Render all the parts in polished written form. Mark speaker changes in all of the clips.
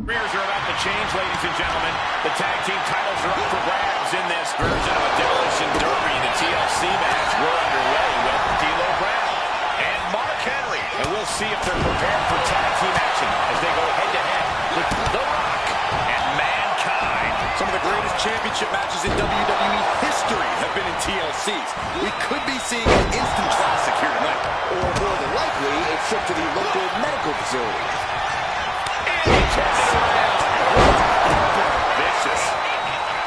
Speaker 1: Careers are about to change, ladies and gentlemen. The tag team titles are up for grabs in this version of a Demolition Derby. The TLC match we're underway with D'Lo Brown and Mark Henry. And we'll see if they're prepared for tag team action as they go head-to-head with The Rock and Mankind. Some of the greatest championship matches in WWE history have been in TLCs. We could be seeing an instant classic here tonight.
Speaker 2: Or more than likely, a trip to the local medical facility.
Speaker 1: Vicious.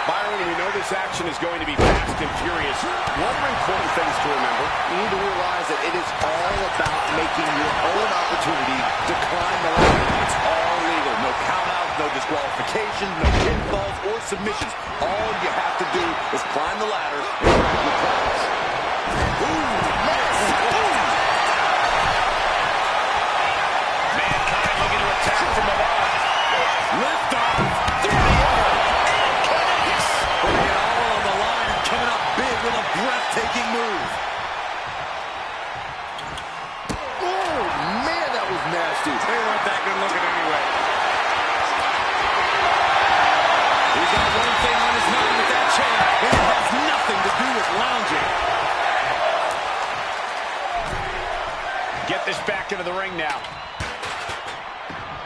Speaker 1: Byron, we know this action is going to be fast and furious. One of the important things to remember,
Speaker 2: you need to realize that it is all about making your own opportunity to climb the ladder. It's all legal. No countouts, no disqualifications, no pinfalls or submissions. All you have to do is climb the ladder and grab your prize.
Speaker 1: Mankind looking to attack from above. Lift off through the air. And connects.
Speaker 2: Putting it all on the line and coming up big with a breathtaking move. Oh, man, that was nasty.
Speaker 1: They weren't that good looking anyway.
Speaker 2: He's got one thing on his mind with that chair, and it has nothing to do with lounging.
Speaker 1: Get this back into the ring now.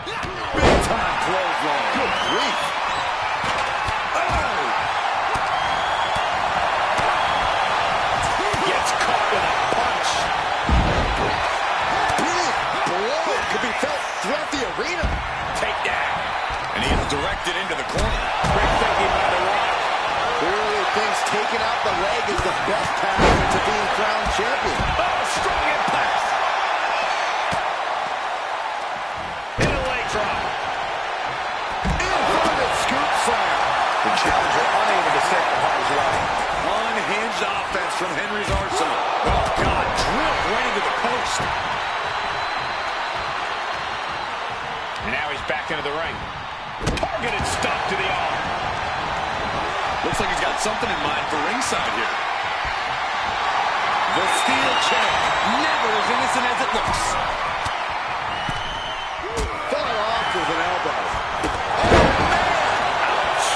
Speaker 2: Big time clothesline. Good grief. Oh!
Speaker 1: Gets caught with a punch.
Speaker 2: Big blow could be felt throughout the arena.
Speaker 1: Takedown. And he is directed into the corner.
Speaker 2: Great thinking by The Rock. Clearly thinks taking out the leg is the best path to being crowned champion.
Speaker 1: Oh, strong impact. In a leg drop.
Speaker 2: Inverted scoop slam.
Speaker 1: The challenger unable to stay on his way.
Speaker 2: Unhinged offense from Henry's arsenal.
Speaker 1: Oh, God, drilled right into the post. And now he's back into the ring. Targeted stop to the arm.
Speaker 2: Looks like he's got something in mind for ringside here. The steel chair, never as innocent as it looks. Fell off with an elbow. Oh, man!
Speaker 1: Ouch.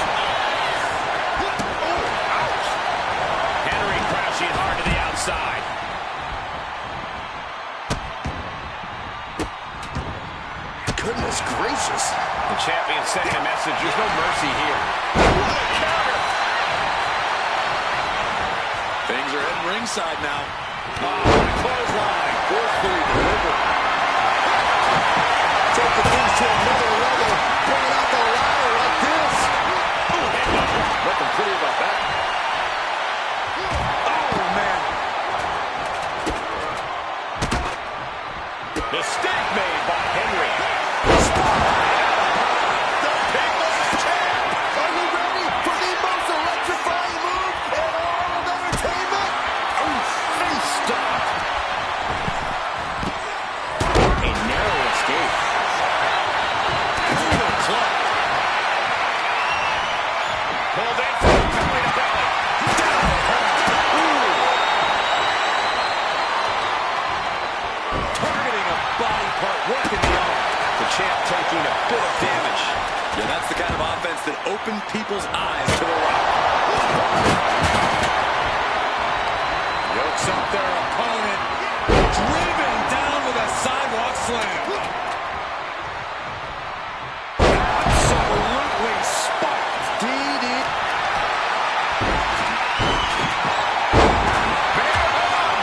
Speaker 1: Oh, ouch. Henry crashing hard to the outside.
Speaker 2: Goodness gracious.
Speaker 1: The champion sending a message. There's no mercy here. What a counter.
Speaker 2: Things are heading ringside now.
Speaker 1: Oh, clothesline.
Speaker 2: Forcefully delivered. Taking things to another level. Bringing out the ladder like this.
Speaker 1: Nothing pretty about that.
Speaker 2: Oh, man.
Speaker 1: Mistake made by Henry.
Speaker 2: The People's Champ. Are you ready for the most electrifying move in all of entertainment?
Speaker 1: Face stop. A narrow escape. Brutal club. Pulled in from belly to belly. Down hard. Targeting a body part, working the arm. The champ taking a bit of damage.
Speaker 2: Yeah, that's the kind of offense that opened people's eyes to The Rock.
Speaker 1: Yokes up their opponent.
Speaker 2: Driven down with a sidewalk slam.
Speaker 1: Absolutely spiked.
Speaker 2: DD.
Speaker 1: Bear hug.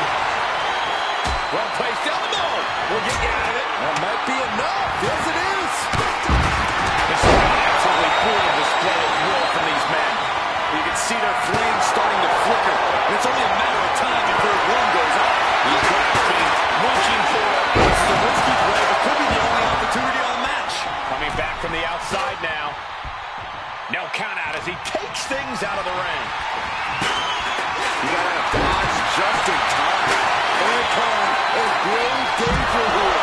Speaker 1: Well placed elbow. We'll get you out of it.
Speaker 2: That might be enough. Yes, it is.
Speaker 1: This is an absolutely brutal display of will from these men.
Speaker 2: You can see their flames starting to flicker. And it's only a matter of time before one goes out.
Speaker 1: He's grasping, reaching for it.
Speaker 2: This is a risky play, but could be the only opportunity on the match.
Speaker 1: Coming back from the outside now. No count out as he takes things out of the ring.
Speaker 2: You gotta dodge just in time. Mankind is grave danger here.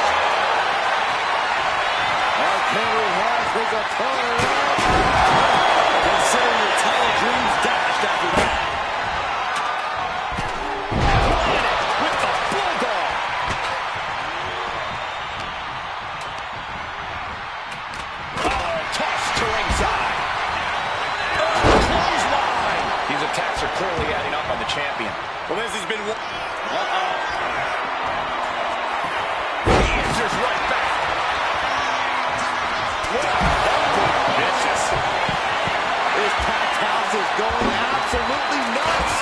Speaker 2: Mark Henry has his opponent up. Consider your title dreams dashed after that.
Speaker 1: Hit it with the bulldog. Oh,
Speaker 2: Well, this has been...
Speaker 1: He answers right back. Vicious.
Speaker 2: This packed house is going absolutely nuts.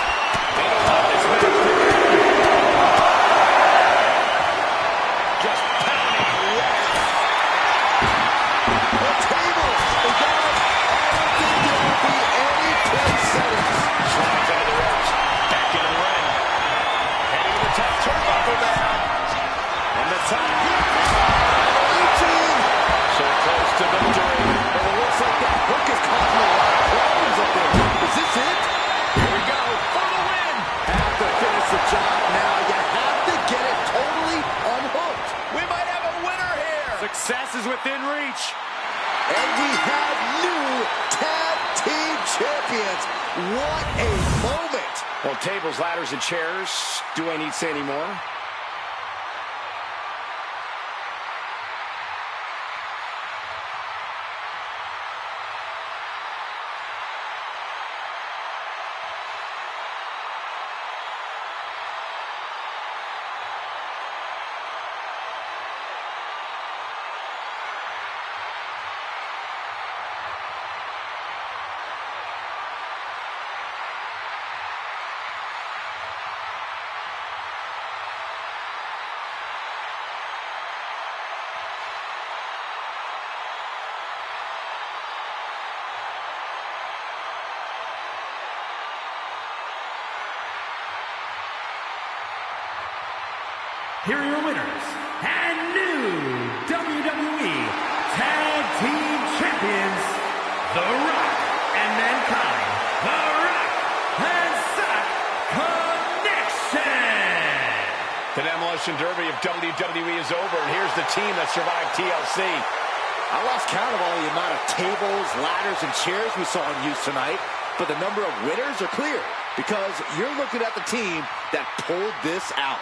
Speaker 1: They don't want this match to end. Just pounding away.
Speaker 2: The table is down. I don't think there will be any place settings.
Speaker 1: Slides under the ropes. Back into the ring. Heading to the top turnbuckle now. And the top. So close to victory.
Speaker 2: But it looks like that hook is causing a lot of problems up there. Is this it?
Speaker 1: Here we go for the win.
Speaker 2: Have to finish the job now. You have to get it totally unhooked.
Speaker 1: We might have a winner here.
Speaker 3: Success is within reach.
Speaker 2: And we have new tag team champions. What a moment.
Speaker 1: Well, tables, ladders, and chairs. Do I need to say any more?
Speaker 4: Here are your winners and new WWE Tag Team Champions, The Rock and Mankind, The Rock and Sock Connection.
Speaker 1: The Demolition Derby of WWE is over, and here's the team that survived TLC.
Speaker 2: I lost count of all the amount of tables, ladders, and chairs we saw in use tonight, but the number of winners are clear because you're looking at the team that pulled this out.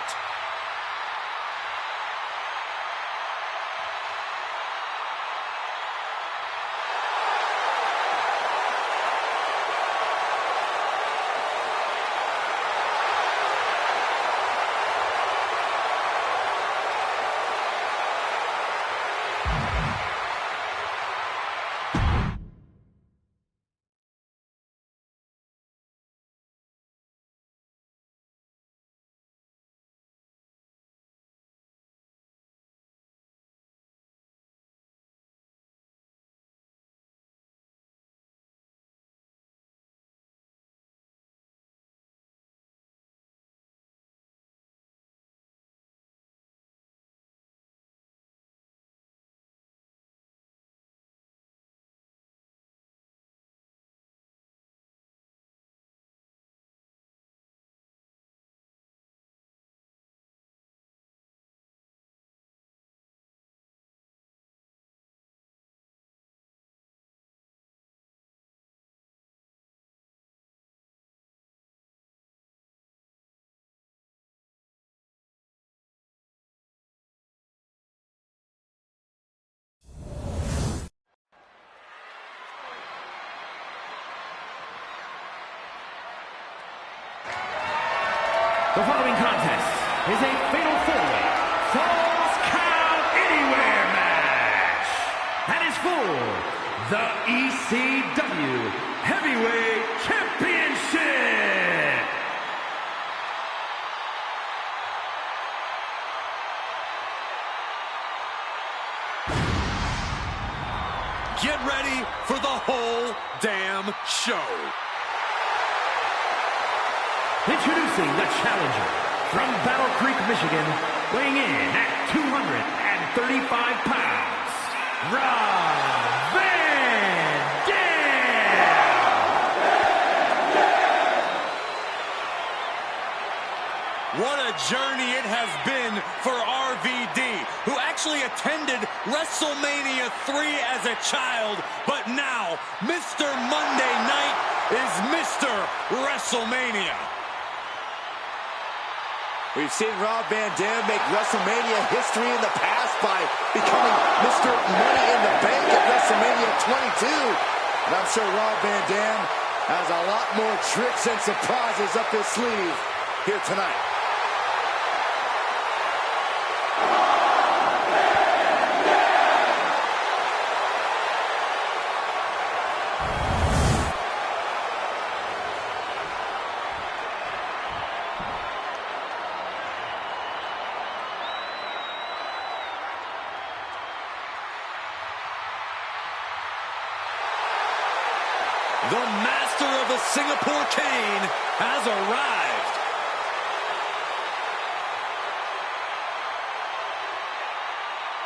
Speaker 4: The following contest is a fatal four-way Falls Count Anywhere match and is for the ECW Heavyweight Championship.
Speaker 3: Get ready for the whole damn show.
Speaker 4: Introducing the challenger from Battle Creek, Michigan, weighing in at 235 pounds, Rob Van Dam!
Speaker 3: What a journey it has been for RVD, who actually attended WrestleMania 3 as a child, but now Mr. Monday Night is Mr. WrestleMania.
Speaker 2: We've seen Rob Van Dam make WrestleMania history in the past by becoming Mr. Money in the Bank at WrestleMania 22. And I'm sure Rob Van Dam has a lot more tricks and surprises up his sleeve. here tonight.
Speaker 3: The master of the Singapore cane has arrived.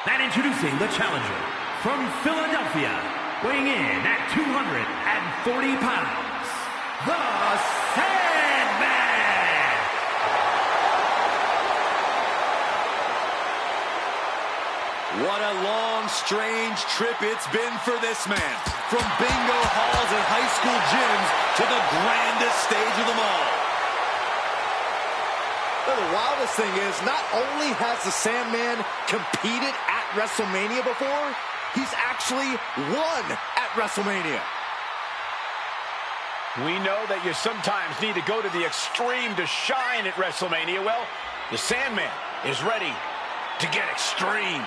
Speaker 4: And introducing the challenger from Philadelphia, weighing in at 240 pounds, the Sandman.
Speaker 3: What a long, strange trip it's been for this man. From bingo halls and high school gyms to the grandest stage of them all.
Speaker 2: Well, the wildest thing is, not only has the Sandman competed at WrestleMania before, he's actually won at WrestleMania.
Speaker 1: We know that you sometimes need to go to the extreme to shine at WrestleMania. Well, the Sandman is ready to get extreme.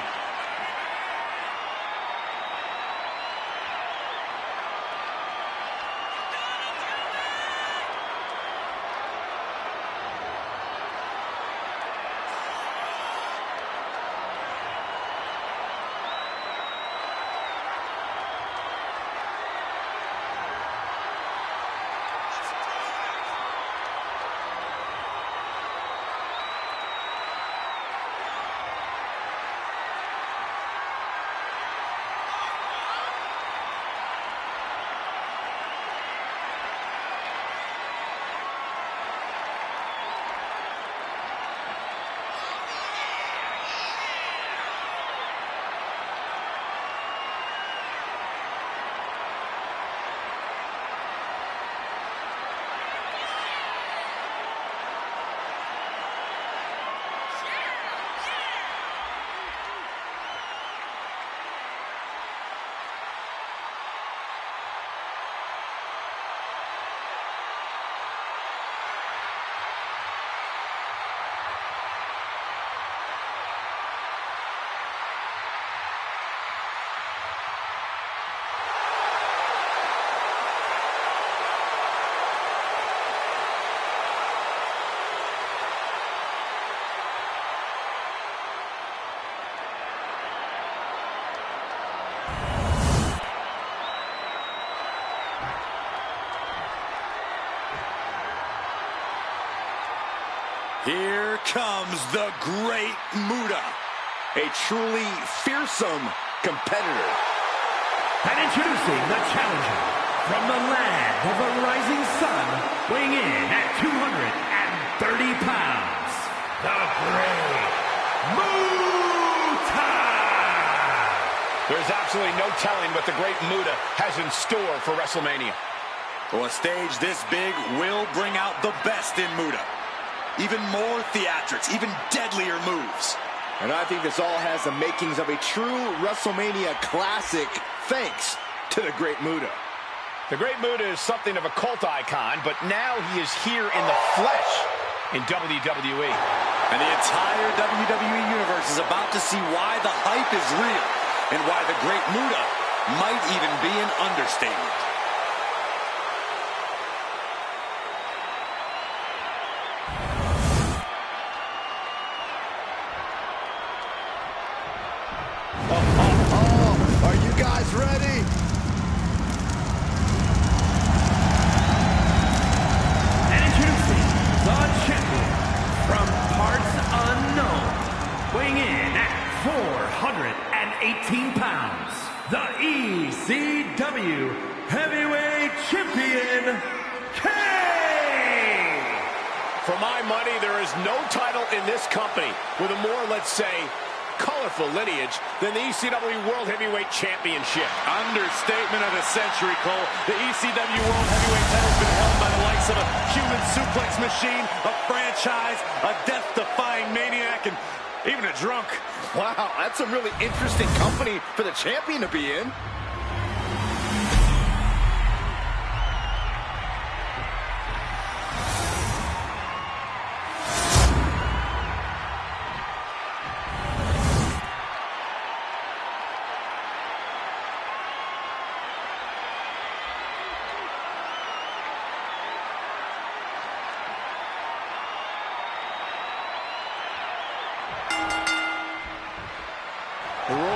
Speaker 3: Here comes the great Muta.
Speaker 2: A truly fearsome competitor.
Speaker 4: And introducing the challenger from the land of the rising sun, weighing in at 230 pounds, the great Muta!
Speaker 1: There's absolutely no telling what the great Muta has in store for WrestleMania.
Speaker 3: Well, a stage this big will bring out the best in Muta. Even more theatrics, even deadlier moves.
Speaker 2: And I think this all has the makings of a true WrestleMania classic, thanks to the Great Muta.
Speaker 1: The Great Muta is something of a cult icon, but now he is here in the flesh in WWE.
Speaker 3: And the entire WWE Universe is about to see why the hype is real and why the Great Muta might even be an understatement.
Speaker 2: Are you guys ready?
Speaker 4: And introducing the champion from parts unknown, weighing in at 418 pounds, the ECW Heavyweight Champion, Kane!
Speaker 1: For my money, there is no title in this company with a more, let's say, colorful lineage than the ECW World Heavyweight Championship.
Speaker 3: Understatement of the century, Cole. The ECW World Heavyweight title has been held by the likes of a human suplex machine, a franchise, a death-defying maniac, and even a drunk.
Speaker 2: Wow, that's a really interesting company for the champion to be in.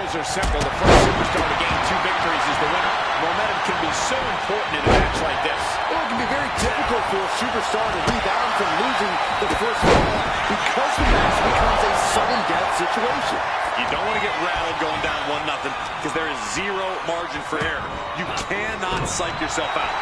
Speaker 1: rules are simple. The first superstar to gain 2 victories is the winner. Momentum can be so important in a match like this.
Speaker 2: Well, it can be very difficult for a superstar to rebound from losing the first fall because the match becomes a sudden death situation.
Speaker 3: You don't want to get rattled going down 1-0 because there is zero margin for error. You cannot psych yourself out.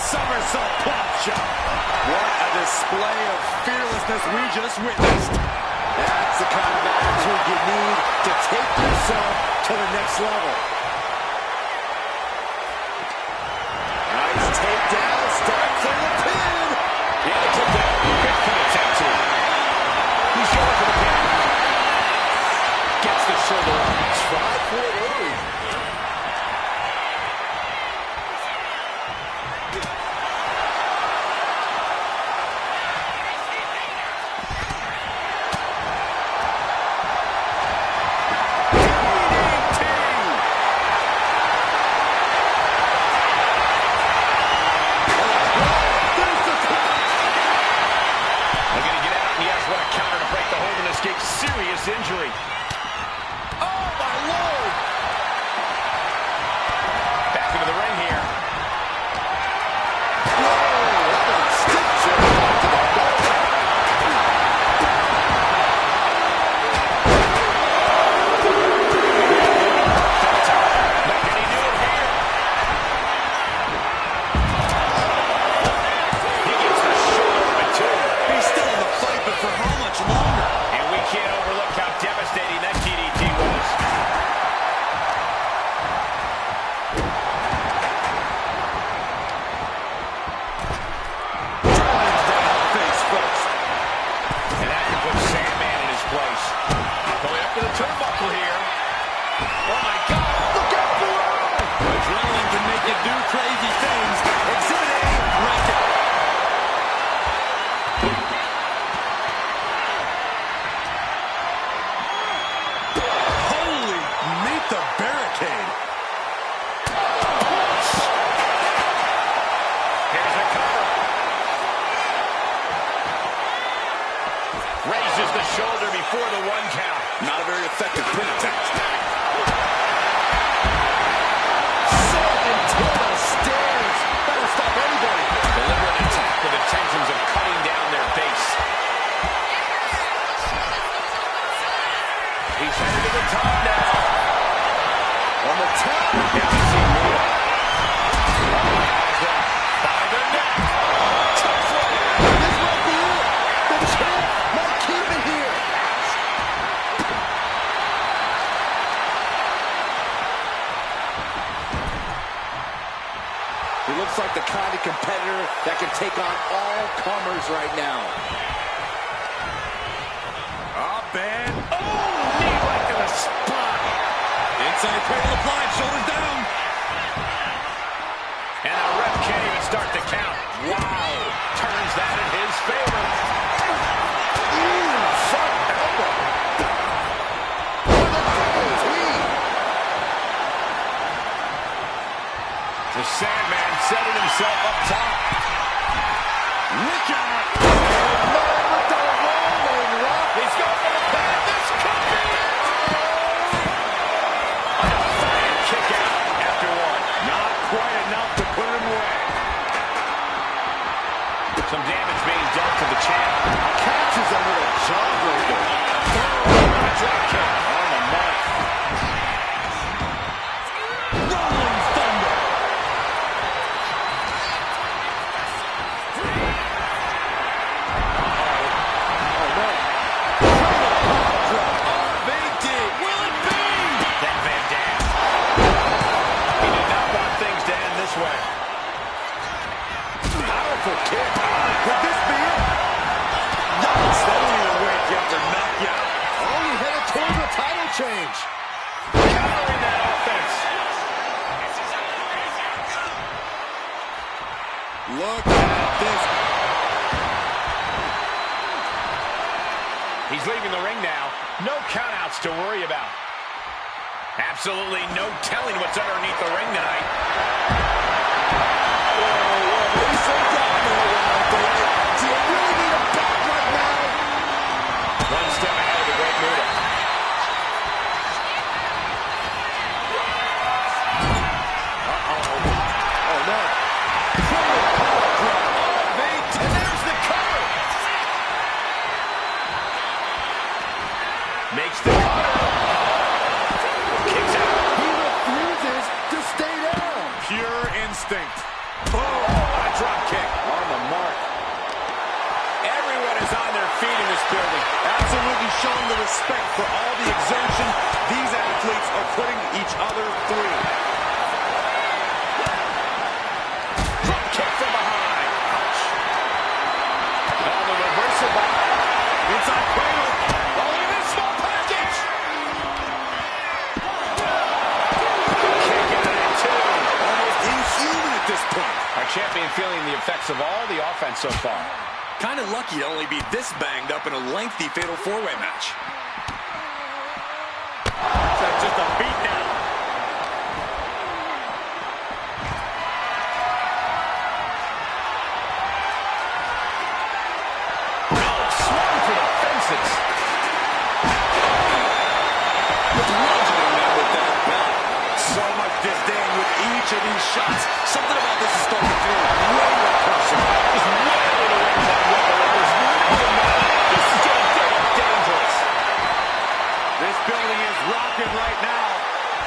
Speaker 4: Somersault pop shot.
Speaker 3: What a display of fearlessness we just witnessed.
Speaker 2: That's the kind of attitude you need to take yourself to the next level. Nice takedown, start for the pin.
Speaker 1: Yeah, the takedown. Good pin attempt too. He's going for the pin. Gets the shoulder up.
Speaker 2: Try for it early.
Speaker 1: Serious injury. Oh, my Lord! Back into the ring here. Raises the shoulder before the 1 count.
Speaker 3: Not a very effective pin attempt.
Speaker 2: Sending to the stairs. That'll stop anybody.
Speaker 1: Deliberate attack with intentions of cutting down their base. He's headed to the top now.
Speaker 2: On the top.
Speaker 1: Now we see more. By the neck. Tough one.
Speaker 2: This might be it. The champ might keep it here. He looks like the kind of competitor that can take on all comers right now.
Speaker 3: Up and knee right to the spine. Inside cradle applied, shoulders down.
Speaker 1: And the ref can't even start the count. Wow. Turns that in his favor.
Speaker 2: Front elbow. With a guillotine.
Speaker 1: The Sandman setting himself up top.
Speaker 3: Look out.
Speaker 2: With the rolling rock.
Speaker 1: He's going for the pin. This could be it. A defiant kick out after 1.
Speaker 3: Not quite enough to put him away.
Speaker 1: Some damage being dealt to the champ.
Speaker 2: Catches him with a jawbreaker.
Speaker 1: Drop kick on the mark.
Speaker 3: Rolling thunder.
Speaker 2: Oh, no.
Speaker 3: RVD. Will it be?
Speaker 1: Then Van Dam. He did not want things to end this way.
Speaker 2: Powerful kick.
Speaker 3: Could this be it? Nice. That don't even wake you up or knock you out.
Speaker 2: Oh, he headed towards a title change.
Speaker 1: Countering that offense.
Speaker 3: Look at this.
Speaker 1: He's leaving the ring now. No countouts to worry about. Absolutely no telling what's underneath the ring tonight.
Speaker 2: Do you really need a back right now?
Speaker 1: One step ahead of the Great Muta.
Speaker 2: Oh, no.
Speaker 1: And there's the cover. Makes the cover. Kicks out.
Speaker 2: He refuses to stay down.
Speaker 3: Pure instinct.
Speaker 1: Oh, what a drop kick.
Speaker 2: On the mark.
Speaker 1: Everyone is on their feet in this building.
Speaker 2: Absolutely showing the respect for all the exertion these athletes are putting each other through.
Speaker 1: Drop kick from behind. Ouch. Oh, the reversal by inside cradle. Oh, look at this small package. Kick into that too.
Speaker 2: Almost inhuman at this point.
Speaker 1: Our champion feeling the effects of all the offense so far.
Speaker 5: Kind of lucky to only be this banged up in a lengthy fatal four-way match.
Speaker 3: That's just a beatdown.
Speaker 1: Swung for the fences.
Speaker 5: Bludgeoning them with that belt. So much disdain with each of these shots. Something about this is starting to feel way more personal.
Speaker 1: Just wailing away that weapon. There's no doubt. This is getting damn dangerous.
Speaker 3: This building is rocking right now.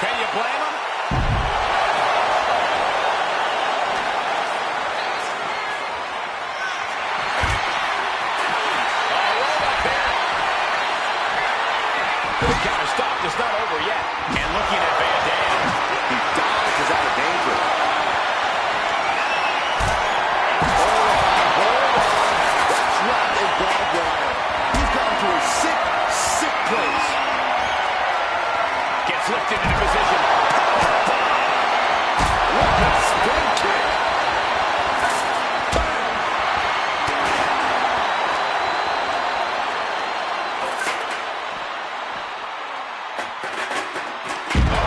Speaker 1: Can you blame him? The counter stop is not over yet. And looking at Van Dam.
Speaker 2: He dodges out of danger. That's wrapped in barbed wire. He's gone to a sick, sick place.
Speaker 1: Gets lifted into position.
Speaker 2: What a spin kick.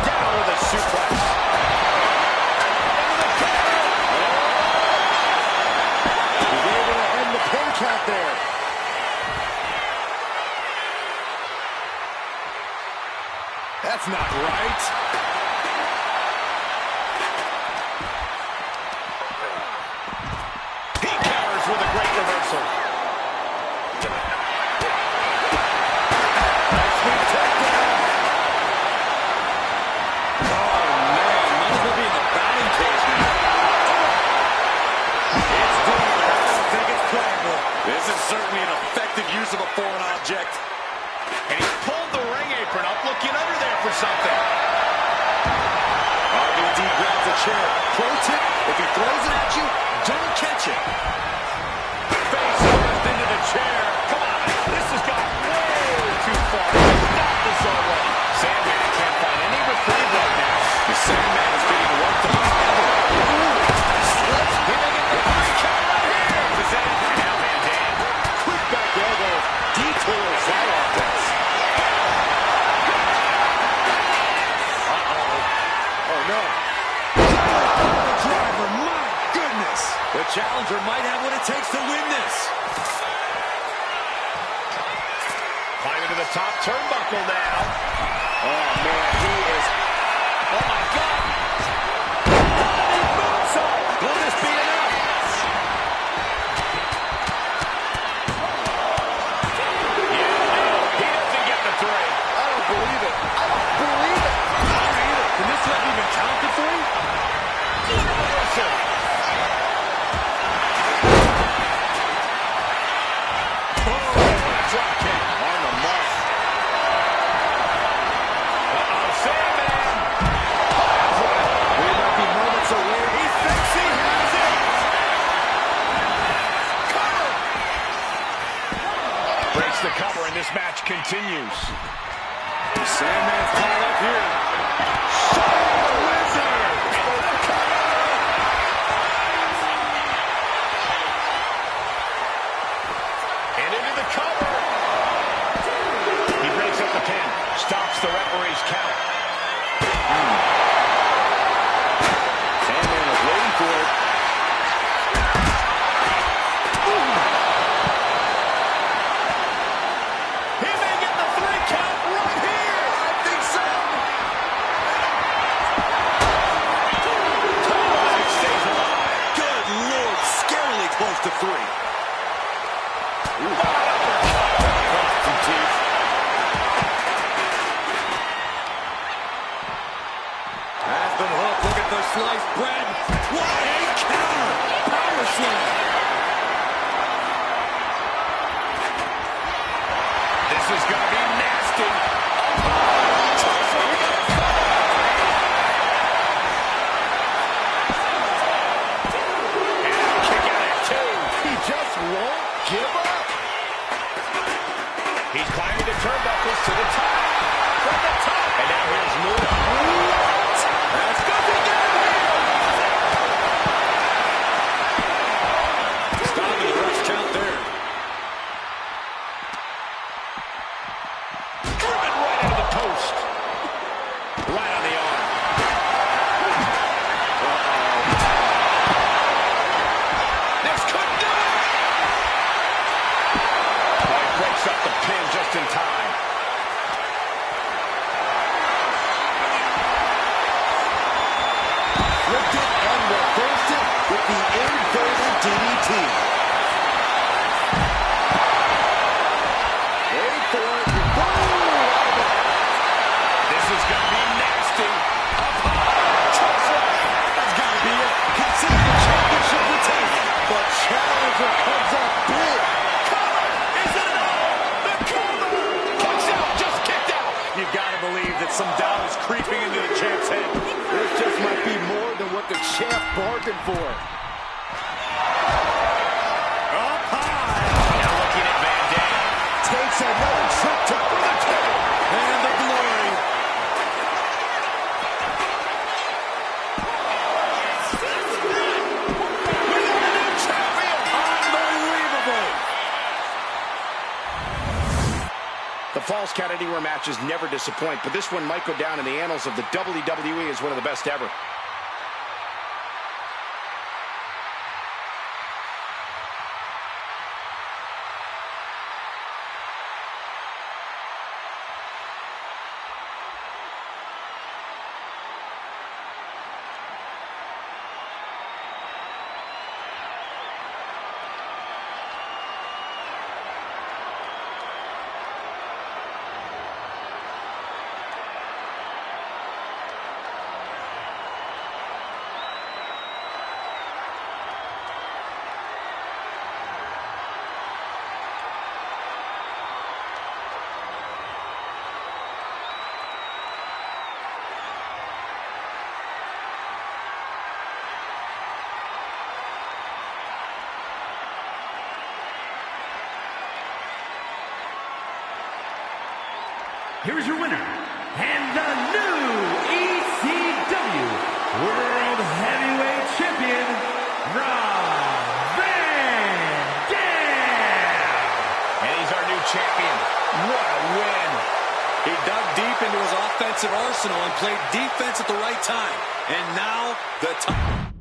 Speaker 1: Down with a suplex. Into the cover.
Speaker 2: He's able to end the pin count there.
Speaker 3: That's not right.
Speaker 1: He counters with a great reversal.
Speaker 2: Nice sweep takedown.
Speaker 5: Oh, man. Might as well be in the batting cage now.
Speaker 2: It's deep, but I don't think it's playable.
Speaker 5: This is certainly an effective use of a foreign object.
Speaker 1: And he pulled the ring apron up, looking under there for something.
Speaker 2: RVD grabs a chair. Pro tip, if he throws it at you, don't catch it.
Speaker 1: Face first into the chair. Come on, this has gone way too far. Stop this already. Sandman can't find any reprieve right now.
Speaker 5: The Sandman is getting worked on heavily.
Speaker 1: Slips, hitting it. The count right here. The Sandman now Van Dam.
Speaker 2: Quick back elbow detours that offense. Oh, no.
Speaker 5: Driver, my goodness. The challenger might have what it takes to win this.
Speaker 1: Climbing to the top turnbuckle now.
Speaker 2: Oh, man, he is...
Speaker 1: Oh, my God. Will this be enough? Yeah, he doesn't get the three.
Speaker 2: I don't believe it. I don't believe it.
Speaker 5: Not either. Can this not even count to three?
Speaker 1: Reversal. Oh, what a drop kick.
Speaker 2: On the mark.
Speaker 1: Uh-oh, Sandman.
Speaker 2: We might be moments away.
Speaker 1: He thinks he has it. Cover. Breaks the cover, and this match continues.
Speaker 2: The Sandman's tied up here.
Speaker 1: And into the cover. referee's count.
Speaker 2: Sandman was waiting for it.
Speaker 1: He may get the 3 count right here.
Speaker 2: I think so.
Speaker 1: He stays alive.
Speaker 5: Good Lord, scarily close to 3.
Speaker 3: Has been hooked. Look at the sliced bread. What a counter. Power slam.
Speaker 1: This is going to be nasty. And kick out at 2.
Speaker 2: He just won't give up.
Speaker 1: He's climbing the turnbuckles to the top. From the top. And now here's Muda. That's good to get him here.
Speaker 5: Stopping the rush count there.
Speaker 1: Driven right into the post. Right on the arm. This could do it. Oh, he breaks up the pin just in time.
Speaker 2: Flipped it and reversed it with the inverted DDT. Wait for it. Boom!
Speaker 1: This is going to be nasty. Up high.
Speaker 2: That's got to be it. Consider the championship retained. The challenger comes up big.
Speaker 1: Cover. Is it enough? The cover. Kicks out. Just kicked out.
Speaker 3: You've got to believe that some doubt is creeping into the champ's head.
Speaker 2: This just might be more than what the champ bargained for.
Speaker 3: Up high.
Speaker 1: Now looking at Van Dam.
Speaker 2: Takes another trip to the table.
Speaker 3: And the glory. Unbelievable.
Speaker 1: The Falls Count Anywhere matches never disappoint, but this one might go down in the annals of the WWE as one of the best ever.
Speaker 4: Here's your winner, and the new ECW World Heavyweight Champion, Rob Van Dam.
Speaker 1: And he's our new champion. What a win.
Speaker 5: He dug deep into his offensive arsenal and played defense at the right time. And now, the time.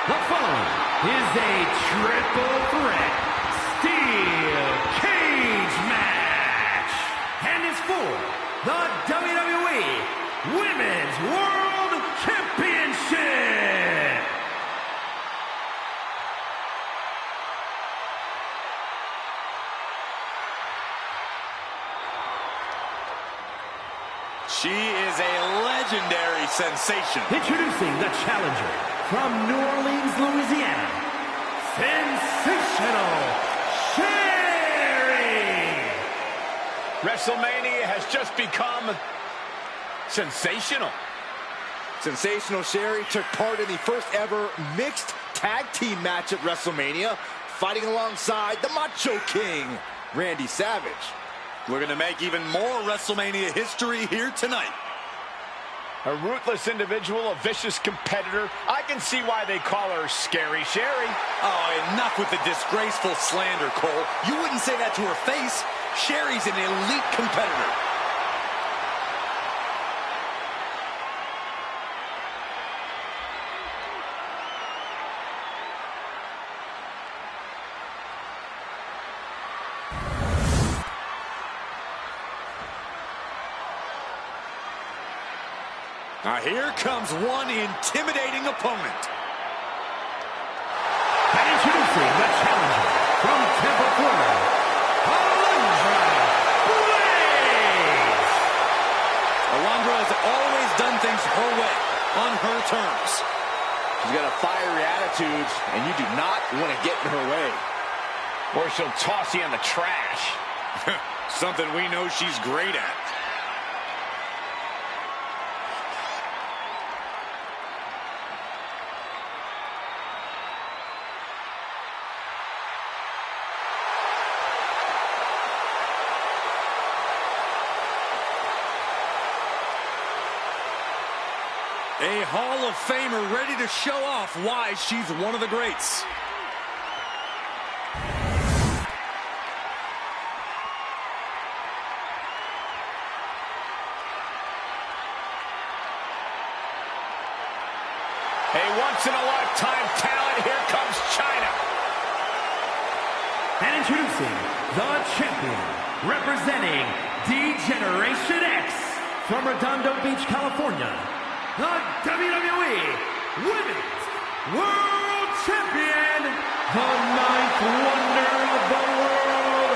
Speaker 4: The following is a triple threat steel cage match. And it's for the WWE Women's World Championship.
Speaker 5: She is a legendary sensation.
Speaker 4: Introducing the challenger from New Orleans, Louisiana, Sensational Sherry.
Speaker 1: WrestleMania has just become sensational.
Speaker 2: Sensational Sherry took part in the first ever mixed tag team match at WrestleMania, fighting alongside the Macho King, Randy Savage.
Speaker 5: We're going to make even more WrestleMania history here tonight.
Speaker 1: A ruthless individual, a vicious competitor. I can see why they call her Scary Sherry.
Speaker 5: Oh, enough with the disgraceful slander, Cole. You wouldn't say that to her face. Sherry's an elite competitor. Now here comes one intimidating opponent.
Speaker 4: And introducing the challenger from Tampa, Florida, Alundra Blaze.
Speaker 5: Alundra has always done things her way, on her terms.
Speaker 2: She's got a fiery attitude, and you do not want to get in her way.
Speaker 1: Or she'll toss you in the trash.
Speaker 5: Something we know she's great at. A Hall of Famer ready to show off why she's one of the greats.
Speaker 1: A once-in-a-lifetime talent. Here comes China.
Speaker 4: And introducing the champion, representing D-Generation X from Redondo Beach, California, the WWE Women's World Champion, the ninth wonder of the world,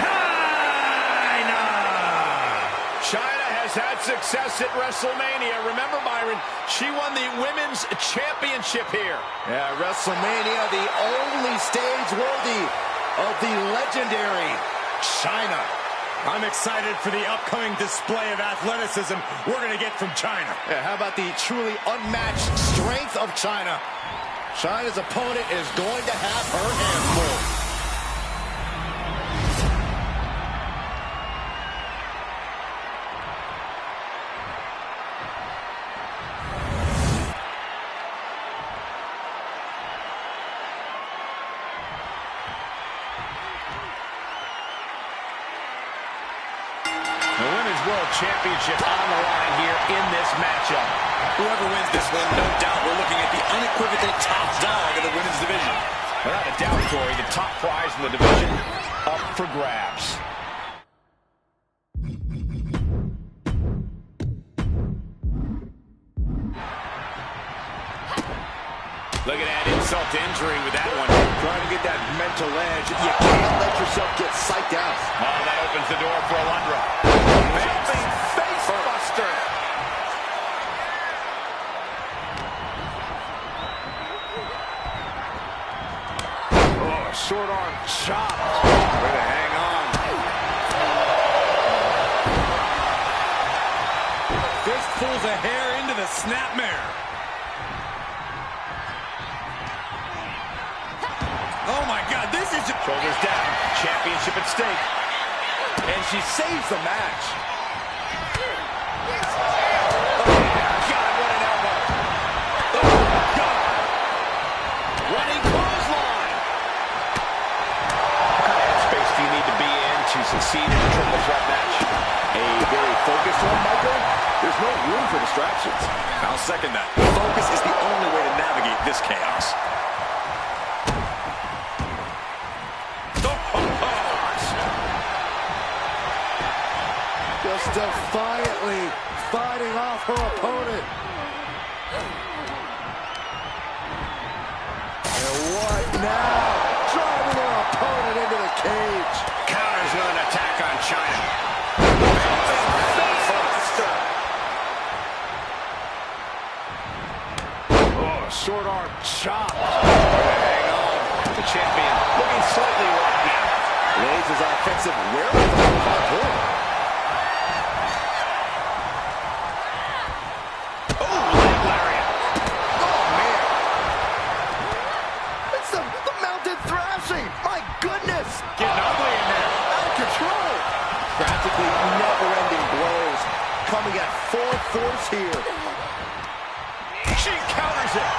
Speaker 4: China.
Speaker 1: China has had success at WrestleMania. Remember, Byron, she won the Women's Championship here.
Speaker 2: Yeah, WrestleMania, the only stage worthy of the legendary China.
Speaker 5: I'm excited for the upcoming display of athleticism we're going to get from China.
Speaker 2: Yeah, how about the truly unmatched strength of China? China's opponent is going to have her hands full.
Speaker 1: The Women's World Championship on the line here in this matchup.
Speaker 5: Whoever wins this one, no doubt we're looking at the unequivocal top dog of the women's division.
Speaker 1: Without a doubt, Corey, the top prize in the division up for grabs. Look at that insult to injury with that one.
Speaker 2: Trying to get that mental edge. You can't let yourself get psyched out.
Speaker 1: Oh, that opens the door for Alundra. Amazing face buster. Oh, short arm chop. Way to hang on.
Speaker 5: Fistfuls of hair into the snapmare. Oh my God, this is...
Speaker 1: Shoulders down, championship at stake.
Speaker 2: And she saves the match.
Speaker 1: God, what an elbow. Oh, God. Running clothesline. What kind of headspace do you need to be in to succeed in a triple threat match?
Speaker 2: A very focused one, Michael. There's no room for distractions.
Speaker 5: I'll second that. Focus is the only way to navigate this chaos.
Speaker 2: defiantly fighting off her opponent. And what now? Driving her opponent into the cage.
Speaker 1: Counters with an attack on China.
Speaker 2: Oh, short arm chop.
Speaker 1: Hang on. The champion looking slightly rough now.
Speaker 2: Lays his offensive wherewithal on point.
Speaker 1: Oh, leg lariat.
Speaker 2: Oh, man. It's the mounted thrashing. My goodness.
Speaker 1: Getting ugly in there.
Speaker 2: Out of control. Practically never-ending blows. Coming at full force here.
Speaker 1: She counters it.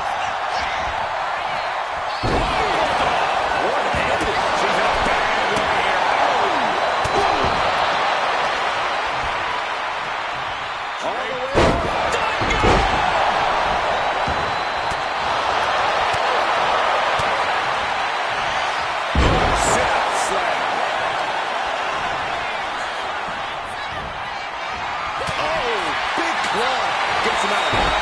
Speaker 2: One-handed.
Speaker 1: She's in a bad way here.
Speaker 2: All the way up.
Speaker 1: Sit-up slam.
Speaker 2: Oh, big club. Gets him out of there.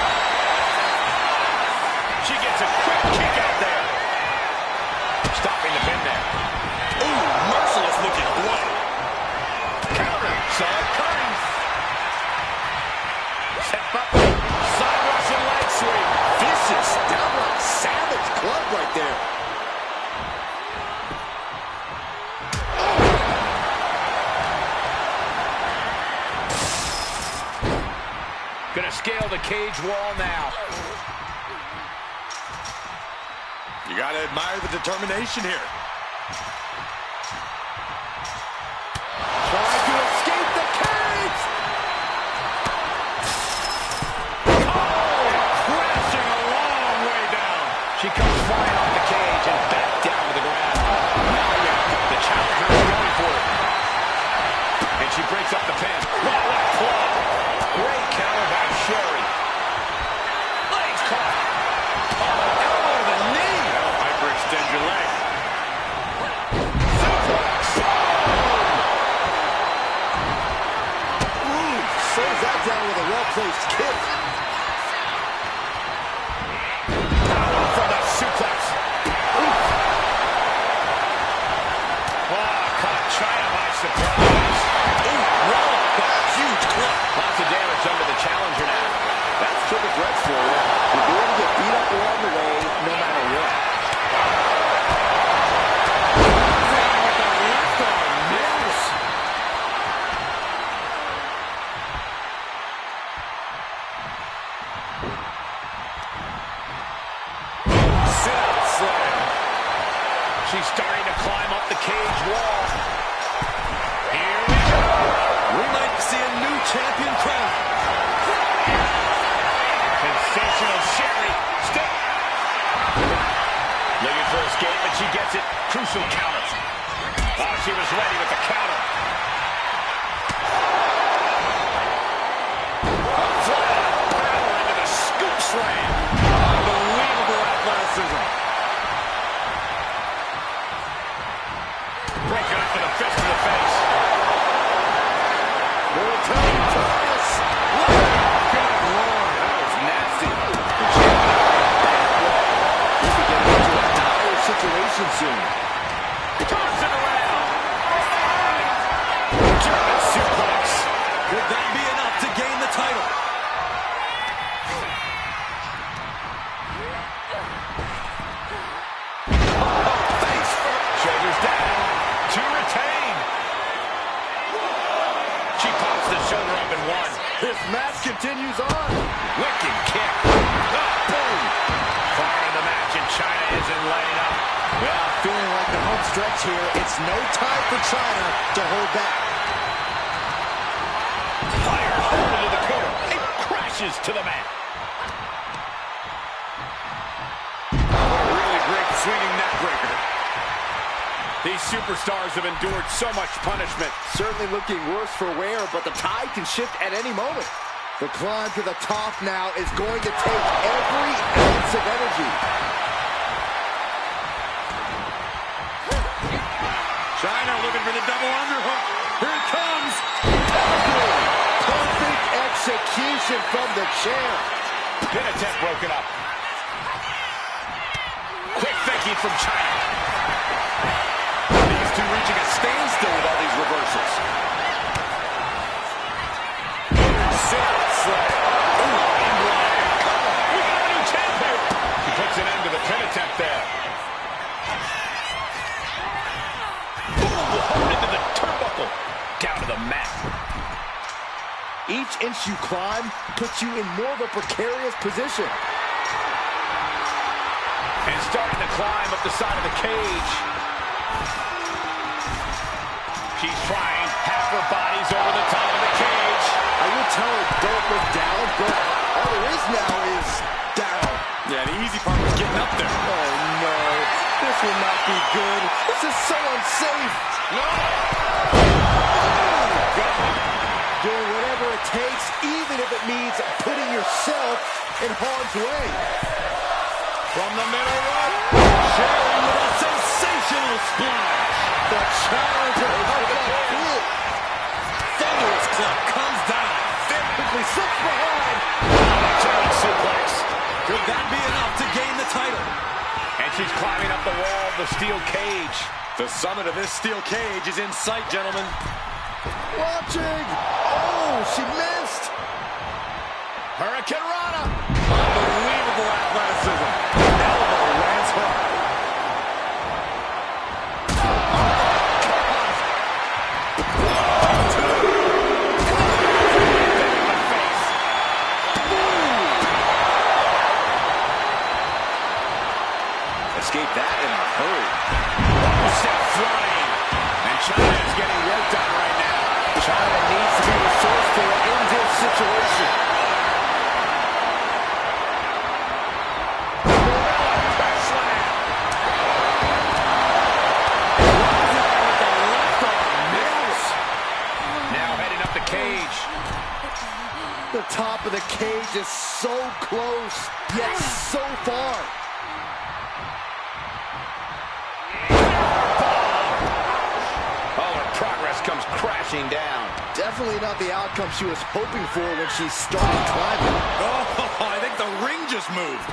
Speaker 1: She gets a quick kick out there. Stopping the pin there.
Speaker 5: Ooh, merciless looking blow.
Speaker 1: Counter. Saw it coming. Set up. Side Russian leg sweep.
Speaker 2: Vicious, downright savage club right there.
Speaker 1: Gonna scale the cage wall now.
Speaker 5: You gotta admire the determination here.
Speaker 2: Trying to escape the cage.
Speaker 1: Crashing a long way down. She comes flying off the cage and back down to the ground. Now the challenger is going for it. And she breaks up the pin. What a club. Great counter by Sherry. Legs caught. Oh, elbow to the knee. Hyperextend your leg. Suplex.
Speaker 2: Ooh, slows that down with a well-placed kick.
Speaker 1: Power from the suplex. Oh, caught China by surprise.
Speaker 5: Ooh, roll up, huge club.
Speaker 1: Lots of damage under the challenger now.
Speaker 2: That's triple threats for you. You're going to get beat up along the way, no matter what.
Speaker 1: Sit-up slam. She's starting to climb up the cage wall. Here we go.
Speaker 5: We might see a new champion crown.
Speaker 1: Sensational Sherry. Still looking for escape, but she gets it. Crucial counter. Oh, she was ready with the counter. A flat power into the scoop slam. Unbelievable athleticism. Breaking up with a fist to the face.
Speaker 2: Military toss.
Speaker 1: Good Lord, that was nasty. The champion back way.
Speaker 2: He'll be getting into a dire situation soon.
Speaker 1: Toss it around. German suplex.
Speaker 5: Could that be enough to gain the title?
Speaker 1: Face first. Shoulders down. To retain. She pops the shoulder up and one.
Speaker 2: This match continues on.
Speaker 1: Wicked kick. Oh, boom. Far in the match, and China isn't letting up.
Speaker 2: Well, feeling like the home stretch here. It's no time for China to hold back.
Speaker 1: Fire home into the corner. It crashes to the mat. A really great swinging neck breaker. These superstars have endured so much punishment.
Speaker 2: Certainly looking worse for wear, but the tide can shift at any moment. The climb to the top now is going to take every ounce of energy.
Speaker 3: China looking for the double underhook. Here it comes.
Speaker 2: Pulling the chair.
Speaker 1: Pin attempt broken up. Quick thinking from China.
Speaker 5: These two reaching a standstill with all these reversals.
Speaker 1: He puts an end to the pin attempt there. Ooh, into the turnbuckle. Down to the mat.
Speaker 2: Each inch you climb puts you in more of a precarious position.
Speaker 1: And starting to climb up the side of the cage. She's trying. Half her body's over the top of the cage.
Speaker 2: I would tell her don't look down, but all there is now is down.
Speaker 5: Yeah, the easy part was getting up there.
Speaker 2: Oh, no. This will not be good. This is so unsafe.
Speaker 1: No!
Speaker 2: Doing whatever it takes, even if it means putting yourself in harm's way.
Speaker 1: From the middle rope.
Speaker 3: Sherry with a sensational splash.
Speaker 2: The challenger of the pit.
Speaker 3: Thunderous club comes down.
Speaker 2: Quickly slips behind.
Speaker 1: German suplex.
Speaker 3: Could that be enough to gain the title?
Speaker 1: And she's climbing up the wall of the steel cage.
Speaker 5: The summit of this steel cage is in sight, gentlemen.
Speaker 2: Watching. Oh, she missed.
Speaker 1: Hurricane Rana.
Speaker 5: Unbelievable athleticism. Elbow lands hard.
Speaker 2: Escape that in a hurry.
Speaker 1: Set flying. And China is getting worked on right now.
Speaker 2: China needs to be resourceful in this situation.
Speaker 1: Now heading up the cage.
Speaker 2: The top of the cage is so close, yet so far.
Speaker 1: Oh, her progress comes crashing down.
Speaker 2: Definitely not the outcome she was hoping for when she started climbing.
Speaker 3: Oh, I think the ring just moved.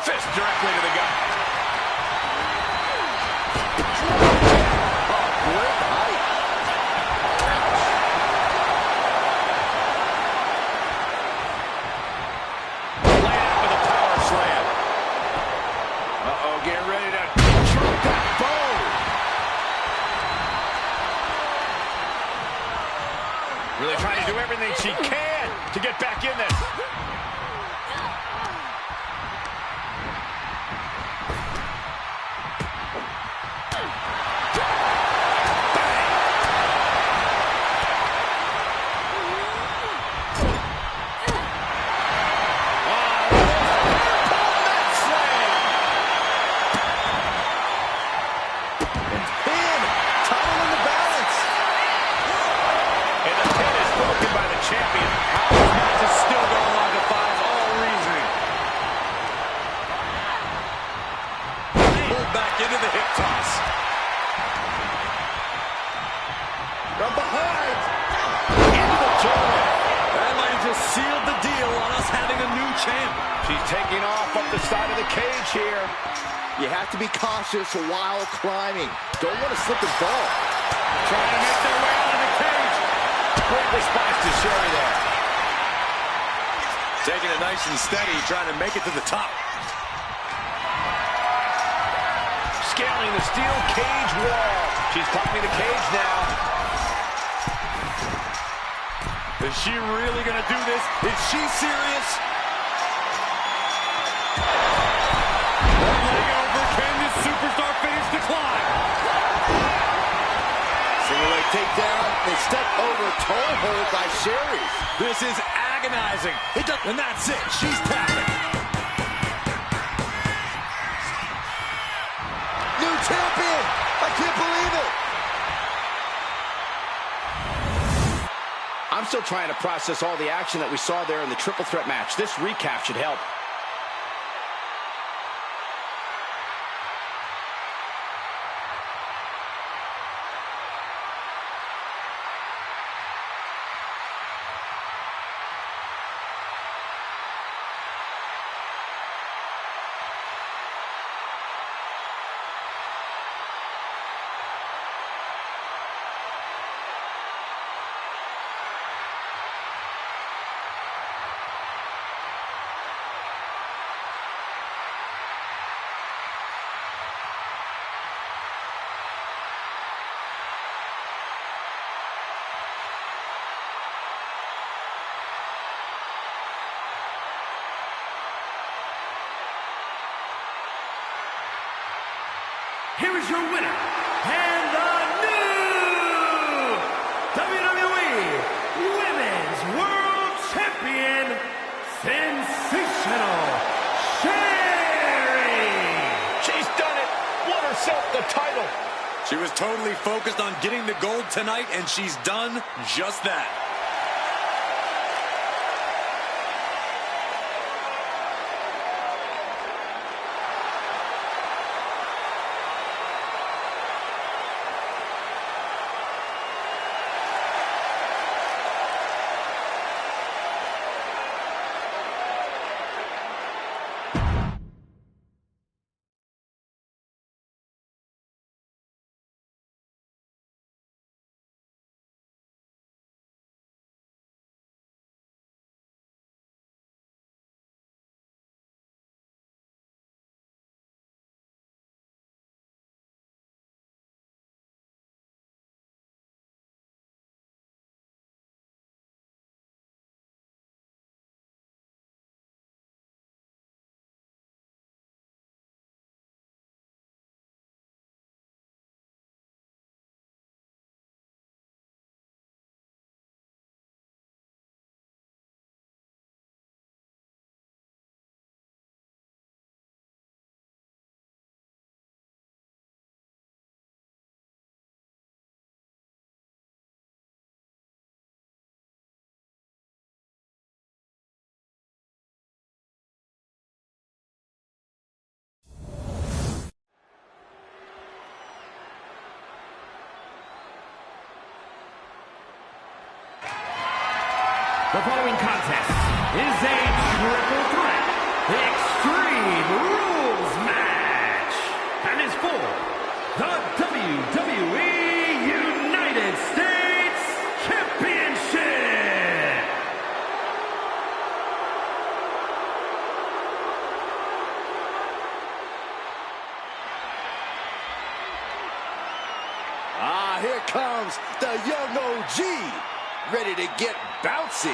Speaker 1: Fist directly to the gut.
Speaker 2: Great height.
Speaker 1: Laid out with a power slam. Uh-oh, get ready to drop that bow. Really trying to do everything she can to get back in this. Champion.
Speaker 5: How this match is still going on defies all reasoning. Pulled back into the hip toss.
Speaker 2: From behind.
Speaker 1: Into the tournament.
Speaker 3: That might have just sealed the deal on us having a new champ.
Speaker 1: She's taking off up the side of the cage here.
Speaker 2: You have to be cautious while climbing. Don't want to slip and fall.
Speaker 1: Trying to make their way out of the cage. Great response to Sherry there.
Speaker 5: Taking it nice and steady, trying to make it to the top.
Speaker 1: Scaling the steel cage wall. She's climbing the cage now.
Speaker 5: Is she really going to do this? Is she serious?
Speaker 3: One leg over. Can this superstar finish the climb?
Speaker 2: Single leg takedown. They step over toe hold by Sherry.
Speaker 3: This is agonizing. And that's it. She's tapping.
Speaker 2: New champion. I can't believe it.
Speaker 1: I'm still trying to process all the action that we saw there in the triple threat match. This recap should help.
Speaker 4: here is your winner, and the new WWE Women's World Champion, Sensational Sherry.
Speaker 1: She's done it. Won herself the title.
Speaker 5: She was totally focused on getting the gold tonight, and she's done just that.
Speaker 4: The following contest is a triple threat Extreme Rules match and is for the WWE United States Championship.
Speaker 2: Here comes the young OG, ready to get bouncy.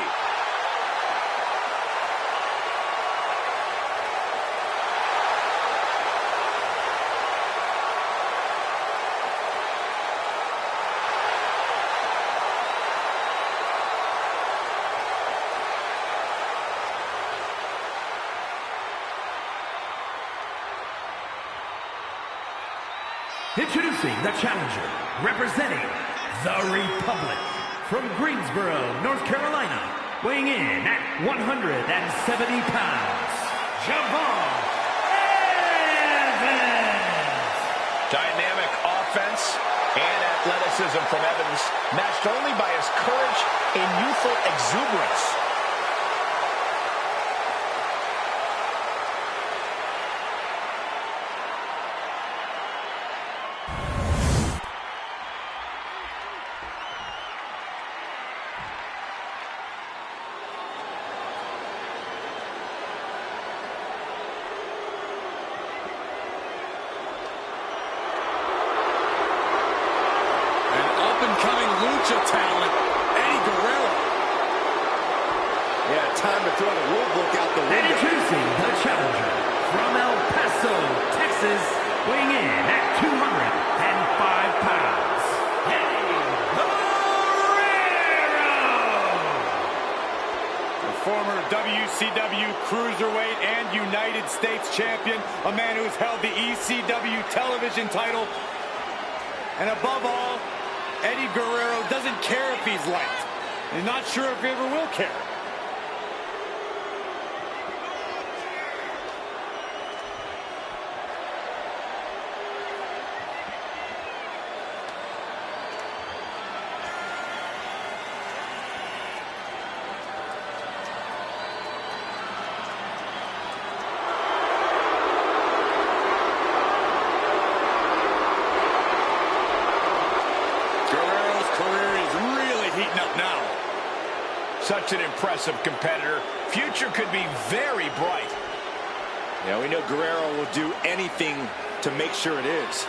Speaker 4: Introducing the challenger, representing the Republic, from Greensboro, North Carolina, weighing in at 170 pounds, Javon Evans.
Speaker 1: Dynamic offense and athleticism from Evans, matched only by his courage and youthful exuberance.
Speaker 5: Up-and-coming lucha talent, Eddie Guerrero.
Speaker 2: Yeah, time to throw the rule book out the
Speaker 4: And
Speaker 2: window.
Speaker 4: introducing the challenger, from El Paso, Texas, weighing in at 205 pounds, Eddie Guerrero.
Speaker 3: The former WCW Cruiserweight and United States Champion, a man who's held the ECW television title. And above all, Eddie Guerrero doesn't care if he's liked. He's not sure if he ever will care.
Speaker 5: Now,
Speaker 1: Such an impressive competitor. Future could be very bright.
Speaker 2: Yeah, we know Guerrero will do anything to make sure it is.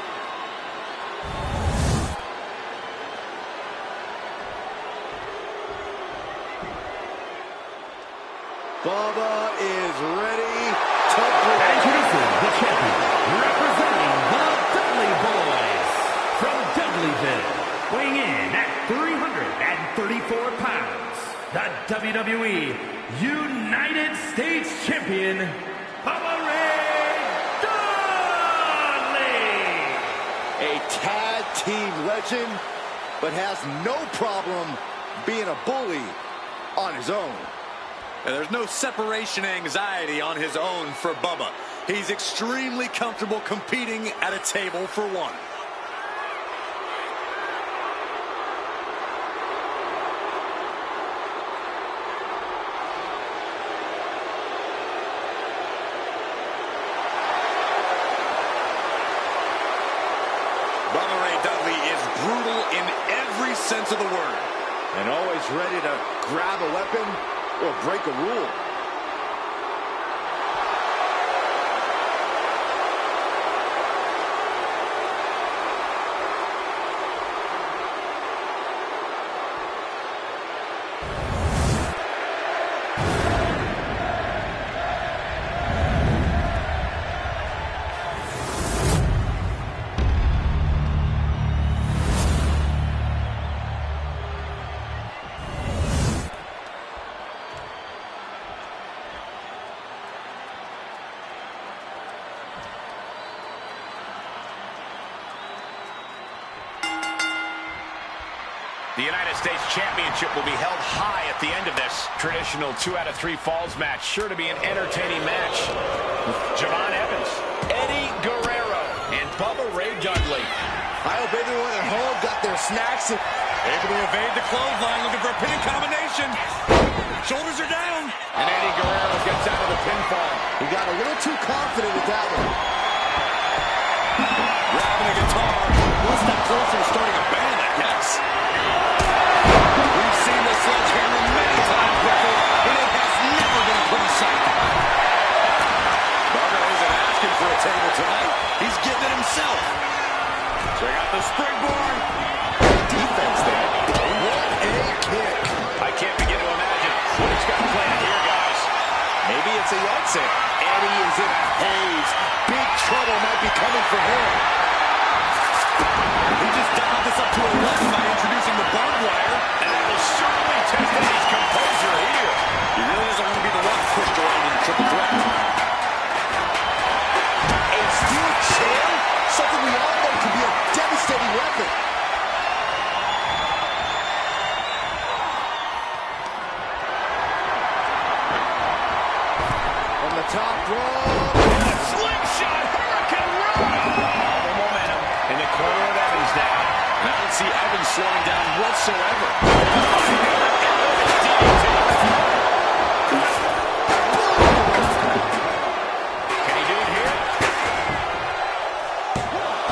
Speaker 2: Bubba is ready to break.
Speaker 4: Introducing the champion, representing the Dudley Boys. 64 pounds, the WWE United States Champion, Bubba Ray Dudley!
Speaker 2: A tag team legend, but has no problem being a bully on his own.
Speaker 5: And there's no separation anxiety on his own for Bubba. He's extremely comfortable competing at a table for one. Bubba Ray Dudley is brutal in every sense of the word.
Speaker 2: And always ready to grab a weapon or break a rule.
Speaker 1: The United States Championship will be held high at the end of this traditional 2 out of 3 falls match. Sure to be an entertaining match. Javon Evans, Eddie Guerrero, and Bubba Ray Dudley.
Speaker 2: I hope everyone at home got their snacks.
Speaker 3: Able to evade the clothesline, looking for a pinning combination. Shoulders are down.
Speaker 1: And Eddie Guerrero gets out of the pinfall.
Speaker 2: He got a little too confident with that one.
Speaker 5: Grabbing a guitar, one step closer to starting a band, I guess. We've seen the sledgehammer many times before, and it has never been put aside. Bubba isn't asking for a table tonight. He's getting it himself.
Speaker 3: Check out the springboard.
Speaker 2: Defense there. What a kick.
Speaker 1: I can't begin to imagine what he's got planned here, guys.
Speaker 2: Maybe it's a yard sale. Eddie is in a haze. Big trouble might be coming for him.
Speaker 5: He just dialed this up to 11 by introducing the barbed wire.
Speaker 1: And that will certainly test Eddie's composure here.
Speaker 5: He really doesn't want to be the one pushed around in the triple threat.
Speaker 2: A steel chair? Something we all know can be a devastating weapon. From the top rope.
Speaker 1: Slingshot Hurricane Run. All the momentum in the corner of Evans now.
Speaker 5: And I don't see Evans slowing down whatsoever.
Speaker 1: Can he do it here?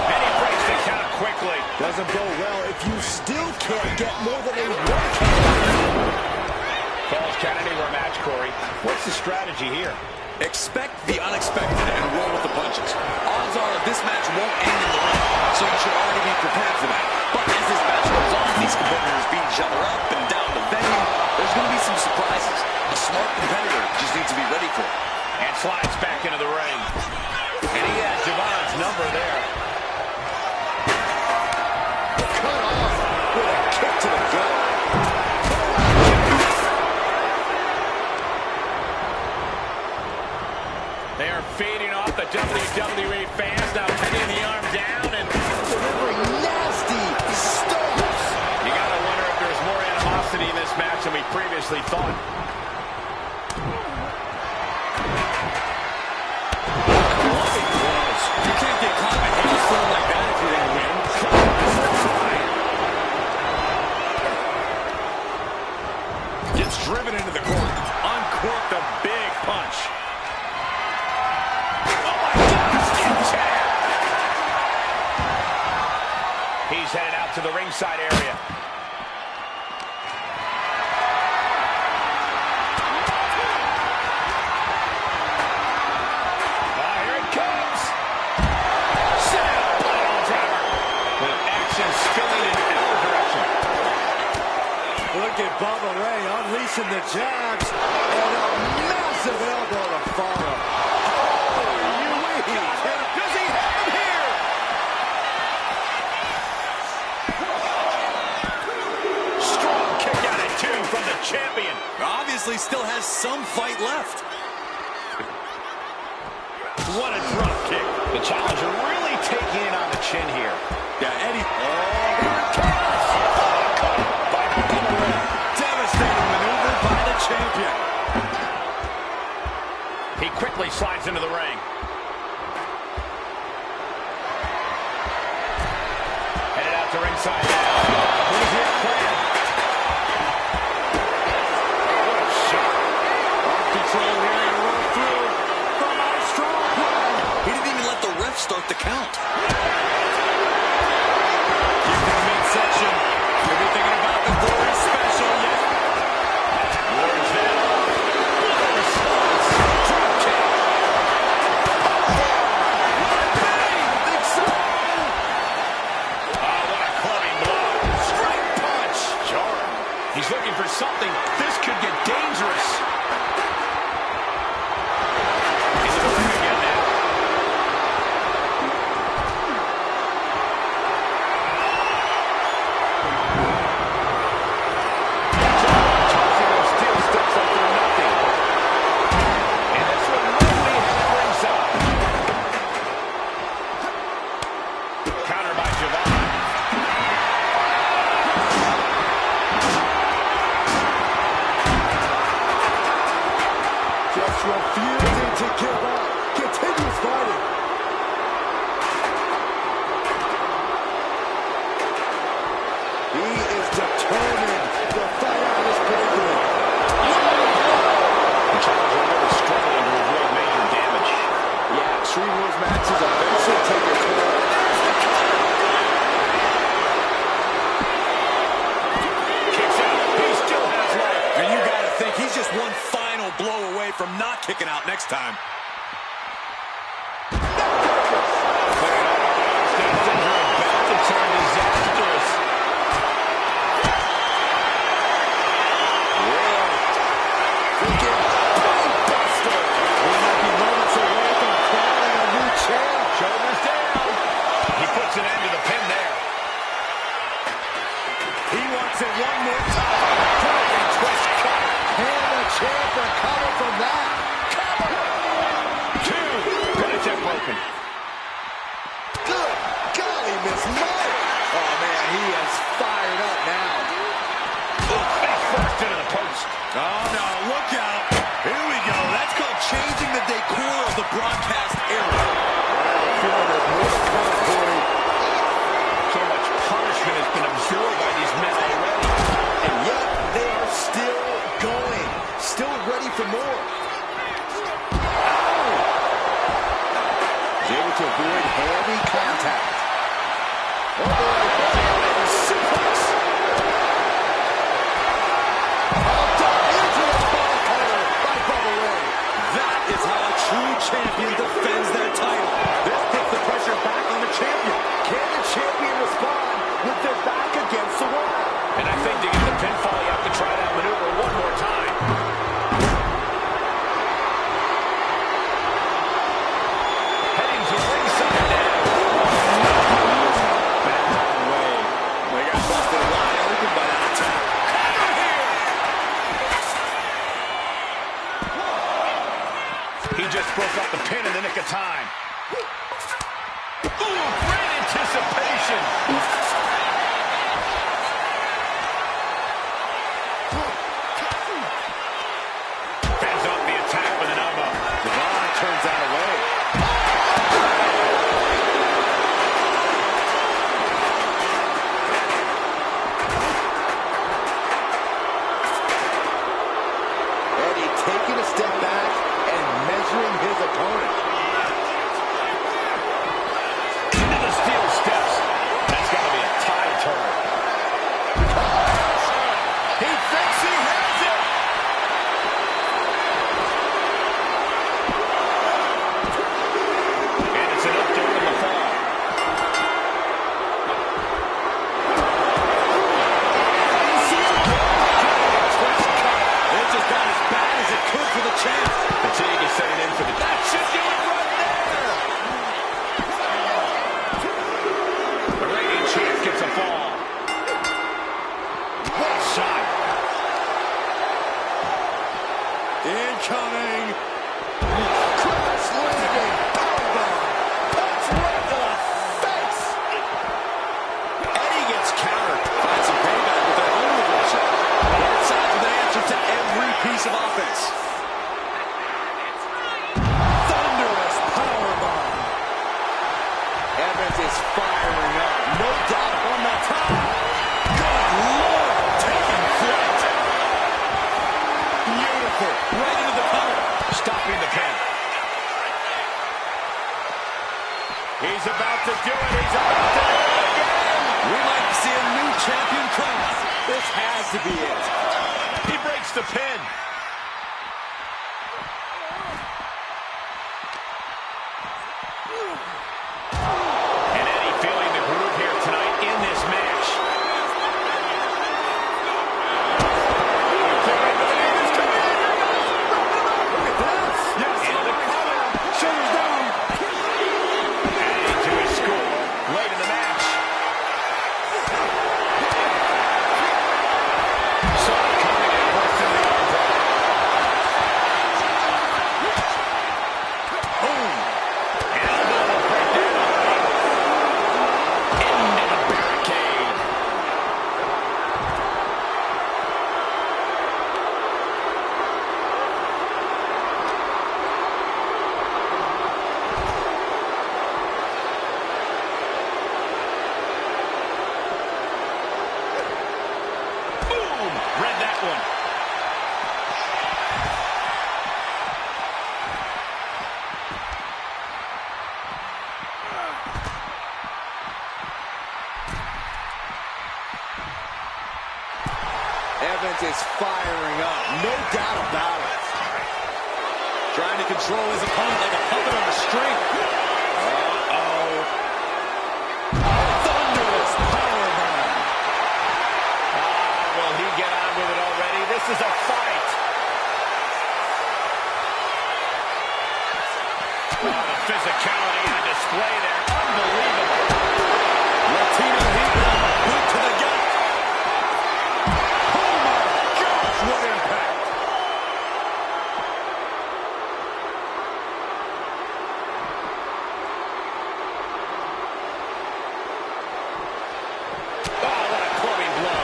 Speaker 1: And he breaks the count quickly.
Speaker 2: Doesn't go well if you still can't get more than a 1 count.
Speaker 1: Falls count anywhere match, Corey. What's the strategy here?
Speaker 5: Expect the unexpected and roll with the punches. Odds are this match won't end in the ring, so you should already be prepared for that. But as this match goes on, these competitors beat each other up and down the venue. There's going to be some surprises. A smart competitor just needs to be ready for it.
Speaker 1: And slides back into the ring. And he has Javon's number there.
Speaker 2: Cut off with a kick to the gut.
Speaker 1: They are feeding off the WWE fans. Now pinning the arm down and
Speaker 2: Delivering nasty stomps.
Speaker 1: you got to wonder if there's more animosity in this match than we previously thought.
Speaker 5: You can't get caught in a hailstorm like that if you're going to win. Gets driven into the corner.
Speaker 1: Uncorked a big punch. Oh my gosh, get tagged. He's headed out to the ringside area. Here it comes. Set up, pile driver. With action spilling in every direction.
Speaker 2: Look at Bubba Ray unleashing the jabs and a massive elbow to follow.
Speaker 1: Does he have him here? Strong kick out of champion.
Speaker 5: Obviously still has some fight left.
Speaker 1: What a drop kick. The challenger really taking it on the chin here.
Speaker 5: Yeah, Eddie.
Speaker 1: Devastating maneuver by the champion. He quickly slides into the ring. Headed out to ringside now. Who's his plan? What a shot. Off control here and run through from our strong plan.
Speaker 5: He didn't even let the ref start the count.
Speaker 3: Keep in the midsection. You'll be thinking about the glory special yet.
Speaker 1: Wards that off. What a response. Drop kick. Think so. Oh, what a clubbing blow. Straight punch. Jarring. He's looking for something. This could get dangerous. Into the ring again now. Tossing those steel steps like they're nothing. And this one might be at ringside. Counter by Javon.
Speaker 2: Just refusing to give up. Continues fighting. He is determined to fight out his predicament.
Speaker 1: The challenger really struggling to avoid major damage.
Speaker 2: Yeah, Extreme Rules matches eventually take a toll.
Speaker 1: Kicks out. He still has life.
Speaker 5: And you gotta think he's just one final blow away from not kicking out next time.
Speaker 1: Putting all odds things that are about to turn disastrous.
Speaker 2: Freaking brainbuster. We might be moments away from crowning a new champ.
Speaker 1: Shoulders down. He puts an end to the pin there.
Speaker 2: He wants it one more time. Driving twist cut. And the champ recover from that.
Speaker 1: Two. Penitent broken.
Speaker 2: Good golly, Miss Mike. Oh, man, he is fired up now.
Speaker 1: Face first into the post.
Speaker 5: Oh, no, look out. Here we go. That's called changing the decor of the broadcast era.
Speaker 2: I feel like there's more to come, Corey.
Speaker 1: So much punishment has been absorbed by these men already.
Speaker 2: And yet, they are still going. Still ready for more. He's able to avoid heavy contact. Oh, boy. Suplex. Oh, down into the ball cutter by Bubba Ray.
Speaker 5: That is how a true champion defends their title.
Speaker 2: This puts the pressure back on the champion. Can the champion respond with their back against the wall?
Speaker 1: And I think to get the pinfall, you have to try that maneuver one more time. Heading to ringside now.
Speaker 5: Been out of the way. They got busted wide open by that attack.
Speaker 1: He just broke up the pin in the nick of time. Ooh, great anticipation. Fends off the attack with an elbow.
Speaker 2: Devon turns that away. Eddie taking a step back and measuring his opponent.
Speaker 1: Into the steel steps. That's got to be a tie turn. He thinks he has it. And it's enough to win the fall.
Speaker 5: This just got as bad as it could for the champ.
Speaker 1: Fatigue is setting in for the... That should do it
Speaker 2: Incoming. Crash landing. Powerbomb. Punch right to the face.
Speaker 5: Eddie gets countered. Finds some payback with that own reversal. Both sides with an answer to every piece of offense.
Speaker 2: Thunderous powerbomb. Evans is firing up. No doubt on the top. Good Lord. Taking flight. Beautiful. Right into the cover.
Speaker 1: Stopping the pin. He's about to do it. He's about to do it again.
Speaker 5: We might see a new champion crowned.
Speaker 2: This has to be it.
Speaker 1: He breaks the pin. And Eddie feeling the groove here tonight in this match. Read that one.
Speaker 2: Evans is firing up. No doubt about it.
Speaker 5: Trying to control his opponent like a puppet on a string.
Speaker 2: Uh-oh. Thunderous powerbomb.
Speaker 1: Will he get on with it already? This is a fight. Oh, the physicality on display there. Unbelievable.
Speaker 5: Latino heat boot to the gut.
Speaker 2: Oh my gosh, what impact.
Speaker 1: Oh, what a clubbing blow.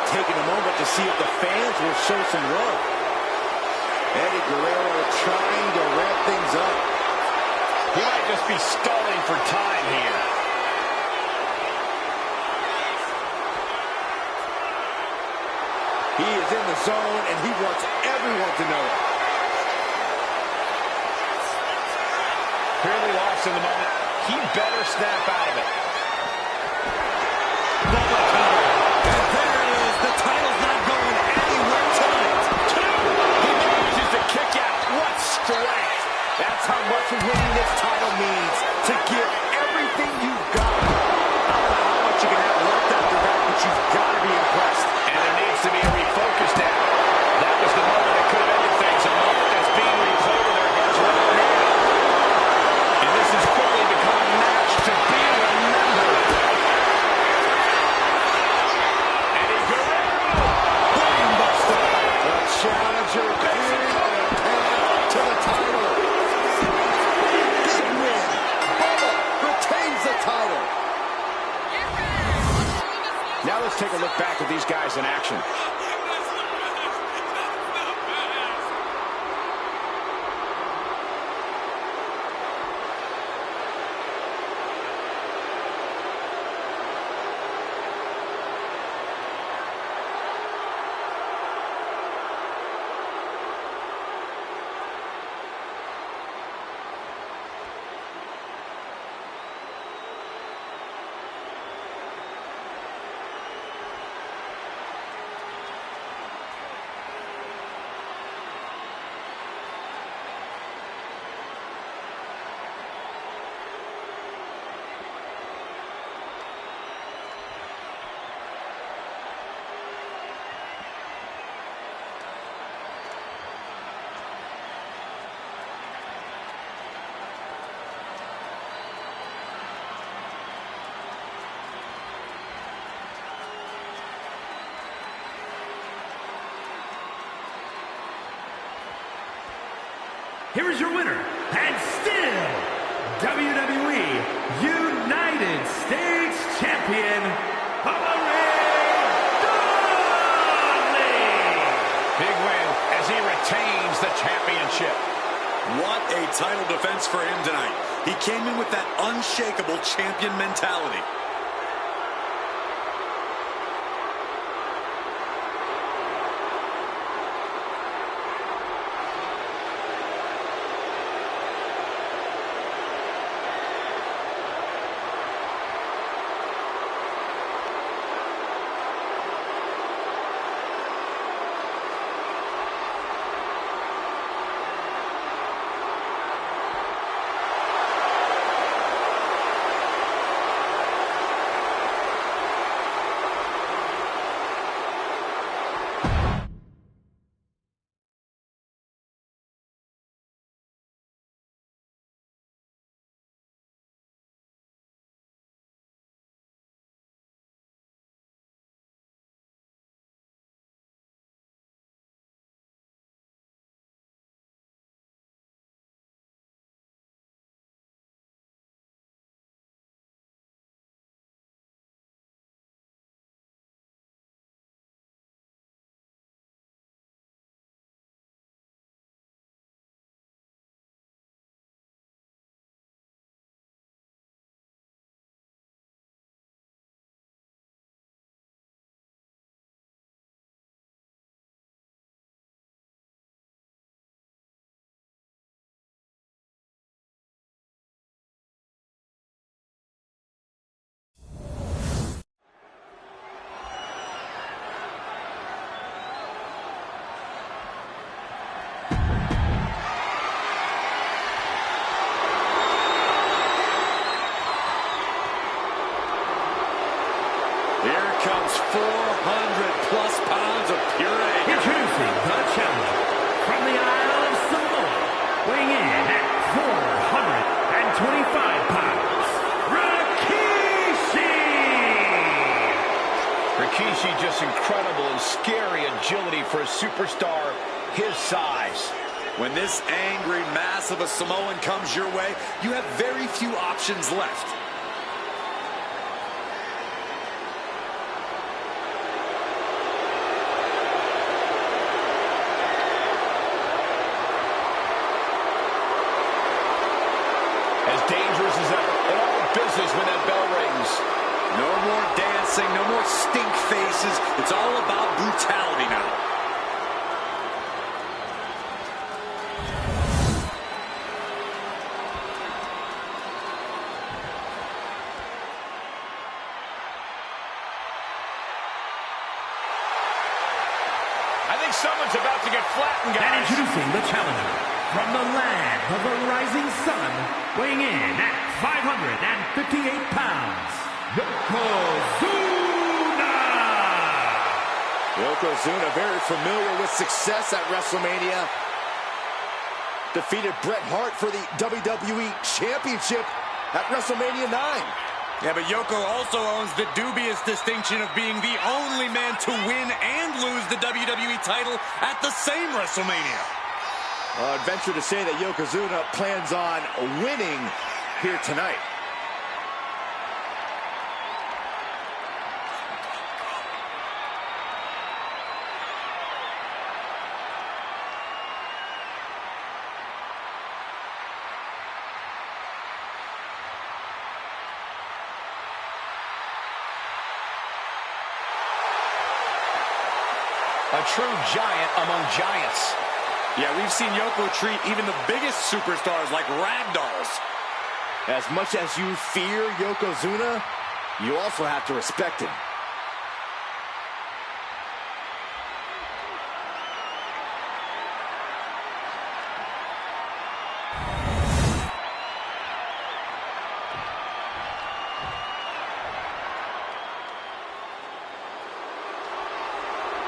Speaker 2: Taking a moment to see if the fans will show some love. Eddie Guerrero trying to ramp things up.
Speaker 1: He might just be stalling for time here.
Speaker 2: He is in the zone, and he wants everyone to know it.
Speaker 1: Clearly lost in the moment. He better snap out of it.
Speaker 2: Double counter. And there it is. The title's not going anywhere tonight.
Speaker 1: He manages to kick out. What strength.
Speaker 2: That's how much winning this title means. To give everything you've got. I don't know how much you can have left after that, but you've got to be impressed.
Speaker 1: And there needs to be a refocus now. That was the moment that could have ended things. A moment that's being replayed in their heads right now. And this has quickly become a match to be remembered. Eddie Guerrero.
Speaker 2: Brainbuster. The challenger clearing the path to the title. Big win. Bubba retains the title.
Speaker 1: Now let's take a look back at these guys in action.
Speaker 4: here is your winner, and still WWE United States Champion,
Speaker 1: Big win as he retains the championship.
Speaker 5: What a title defense for him tonight. He came in with that unshakable champion mentality.
Speaker 2: Here comes 400+ pounds of pure anger.
Speaker 4: Introducing the challenger from the Isle of Samoa, weighing in at 425 pounds, Rikishi!
Speaker 1: Rikishi, just incredible and scary agility for a superstar his size.
Speaker 5: When this angry mass of a Samoan comes your way, you have very few options left.
Speaker 1: As dangerous as ever, in all business when that bell rings.
Speaker 5: No more dancing, no more stink faces. It's all about brutality now.
Speaker 1: I think someone's about to get flattened,
Speaker 4: And
Speaker 1: guys.
Speaker 4: introducing the challenger from the land of the rising sun, weighing in at 558 pounds, Yokozuna!
Speaker 2: Yokozuna, very familiar with success at WrestleMania. Defeated Bret Hart for the WWE Championship at WrestleMania 9.
Speaker 3: Yeah, but Yoko also owns the dubious distinction of being the only man to win and lose the WWE title at the same WrestleMania.
Speaker 2: I'd venture to say that Yokozuna plans on winning here tonight.
Speaker 1: A true giant among giants.
Speaker 3: Yeah, we've seen Yoko treat even the biggest superstars like ragdolls.
Speaker 2: As much as you fear Yokozuna, you also have to respect him.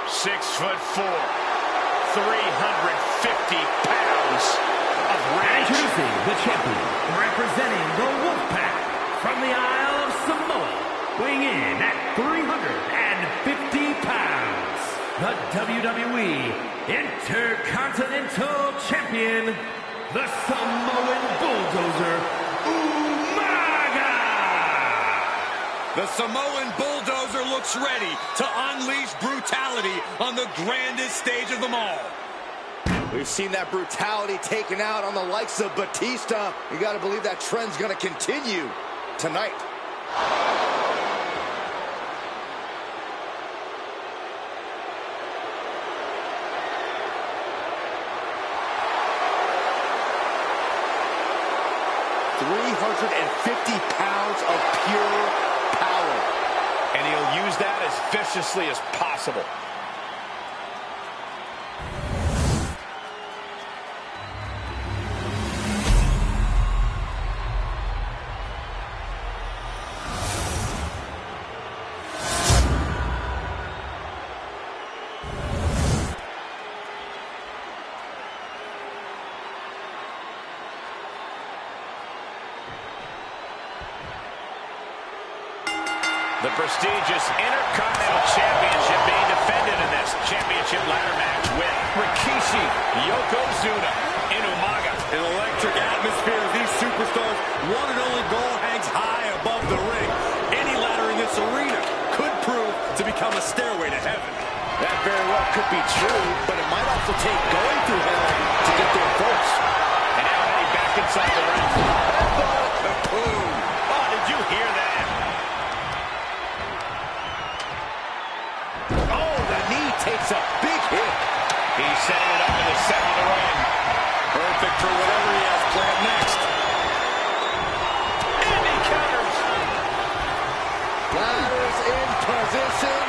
Speaker 1: .6'4", 350 pounds of rage.
Speaker 4: Introducing the champion, representing the Wolfpack from the Isle of Samoa, weighing in at 350 pounds, the WWE Intercontinental Champion, the Samoan Bulldozer, Umaga!
Speaker 3: The Samoan Bulldozer looks ready to unleash brutality on the grandest stage of them all.
Speaker 2: We've seen that brutality taken out on the likes of Batista. You got to believe that trend's going to continue tonight. £350 of pure power.
Speaker 1: And he'll use that as viciously as possible. The prestigious Intercontinental Championship being defended in this championship ladder match with Rikishi, Yokozuna, and Umaga.
Speaker 3: An electric atmosphere as these superstars' one and only goal hangs high above the ring. Any ladder in this arena could prove to become a stairway to heaven.
Speaker 2: That very well could be true, but it might also take going through hell to get there first.
Speaker 1: And now heading back inside the ring. Boom! Oh, did you hear that?
Speaker 2: Takes a big hit.
Speaker 1: He's setting it up in the center of the ring.
Speaker 3: Perfect for whatever he has planned next.
Speaker 1: And he counters.
Speaker 2: Ladders in position.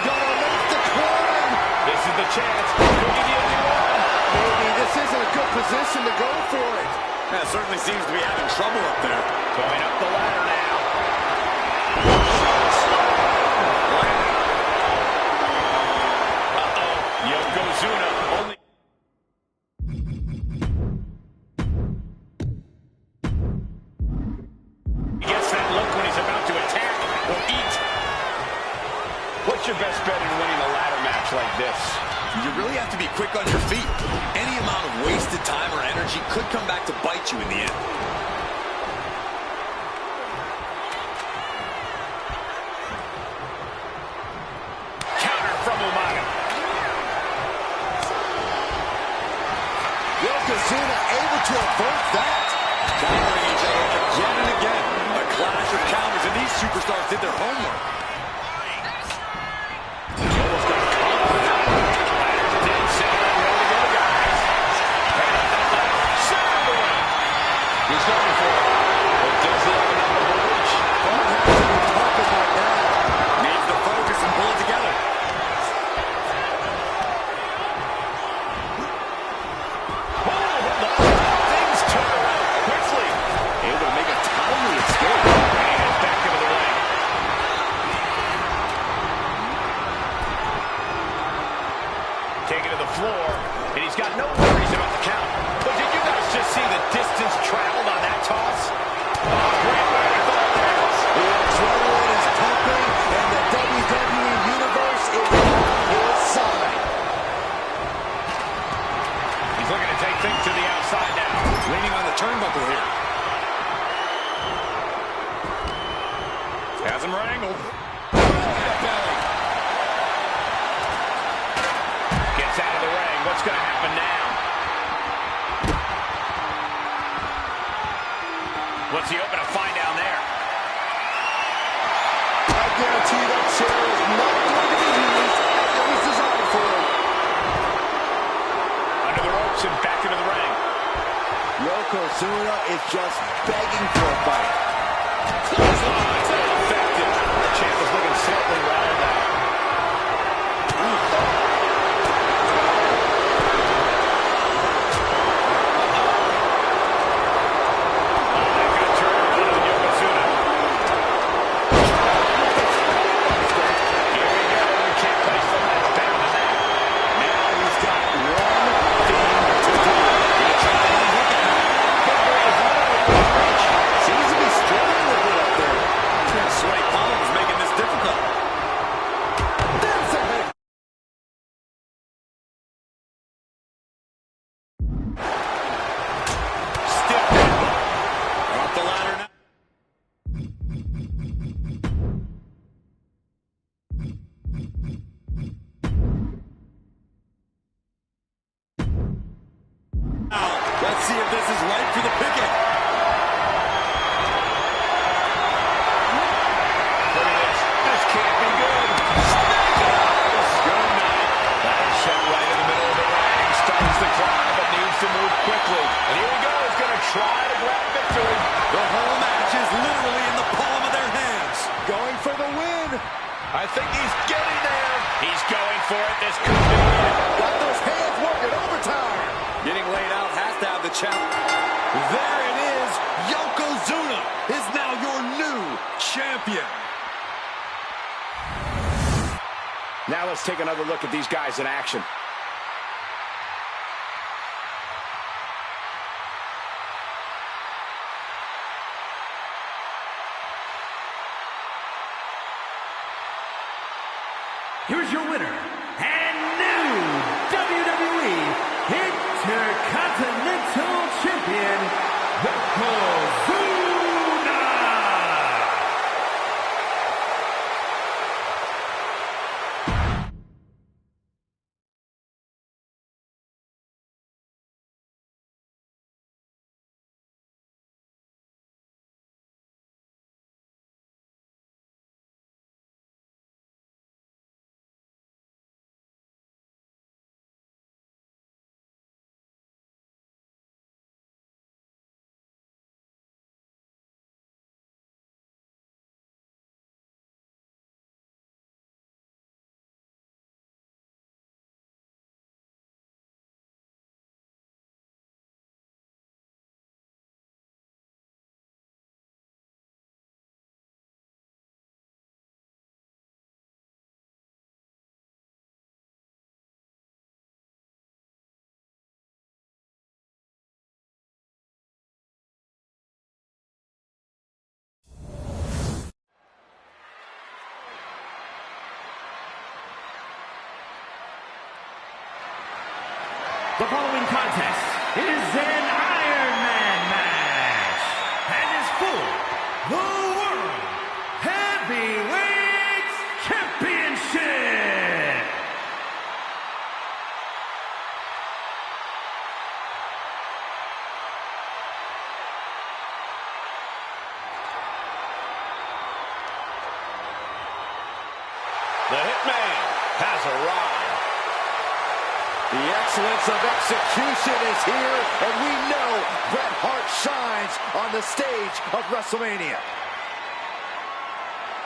Speaker 2: Gonna make the climb.
Speaker 1: This is the chance. Could be the only one.
Speaker 2: Maybe this isn't a good position to go for it.
Speaker 3: That certainly seems to be having trouble up there.
Speaker 1: Going up the ladder now. Yokozuna only. He gets that look when he's about to attack or eat. What's your best bet in winning a ladder match like this?
Speaker 5: You really have to be quick on your feet. Any amount of wasted time or energy could come back to bite you in the end.
Speaker 1: Counter from Umaga.
Speaker 2: Yokozuna able to avert that.
Speaker 5: Countering each other again and again. A clash of counters, and these superstars did their homework.
Speaker 1: Almost got caught with that one. Ladders dead center and ready to go, guys. Head up that ladder. Center of the ring. He's going for it. But does he have enough of a reach?
Speaker 2: Don't have to be talking like that.
Speaker 5: Needs to focus and pull it together.
Speaker 1: Things turn around quickly.
Speaker 2: Able to make a timely escape.
Speaker 1: And back into the ring. Taken to the floor, and he's got no worries about the count. But did you guys just see the distance traveled on that toss? Oh, great way to go there.
Speaker 2: The adrenaline is pumping, and the WWE Universe is on his side.
Speaker 1: He's looking to take things to the outside now.
Speaker 5: Leaning on the turnbuckle here.
Speaker 1: Has him wrangled. Gets out of the ring. What's going to happen now? What's he hoping to find down there?
Speaker 2: I guarantee that chair is not going to be used as it was designed for.
Speaker 1: Under the ropes and back into the ring.
Speaker 2: Yokozuna is just begging for a fight.
Speaker 1: Clotheslines ineffective. The champ is looking slightly rattled out.
Speaker 2: Seems to be
Speaker 3: this is ripe for the picking.
Speaker 1: Look at this. This can't be good. Snake. Good night. That is set right in the middle of the ring. Starts the climb, but needs to move quickly. And here we go. He's going to try to grab victory.
Speaker 3: The whole match is literally in the palm of their hands.
Speaker 2: Going for the win.
Speaker 1: I think he's getting there. He's going for it. This could be it.
Speaker 2: Got those hands working overtime.
Speaker 3: Getting laid out has to have the challenge. There it is. Yokozuna is now your new champion.
Speaker 1: Now let's take another look at these guys in action.
Speaker 4: Here's your winner and new WWE Intercontinental Champion, Yokozuna. The following contest is an Iron Man match and is for the World Heavyweight Championship.
Speaker 1: The Hitman has arrived.
Speaker 2: The excellence of execution is here, and we know Bret Hart shines on the stage of WrestleMania.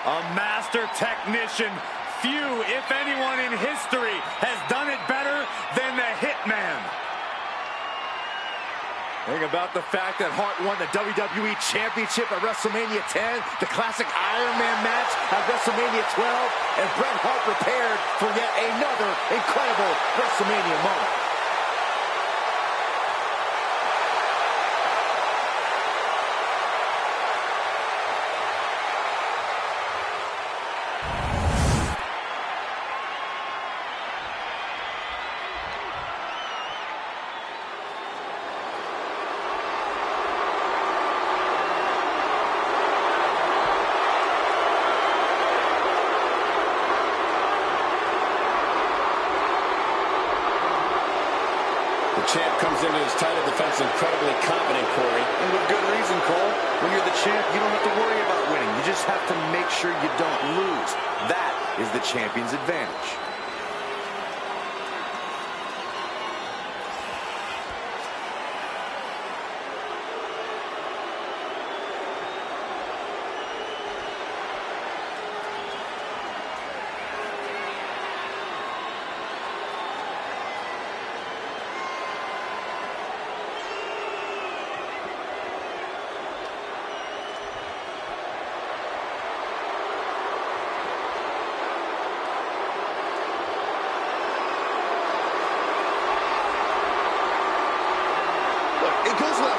Speaker 3: A master technician. Few, if anyone in history, has done it better than the Hitman.
Speaker 2: Think about the fact that Hart won the WWE Championship at WrestleMania 10, the classic Iron Man match at WrestleMania 12, and Bret Hart prepared for yet another incredible WrestleMania moment.
Speaker 1: Champ comes into his title defense incredibly confident, Corey.
Speaker 2: And with good reason, Cole. When you're the champ, you don't have to worry about winning. You just have to make sure you don't lose. That is the champion's advantage.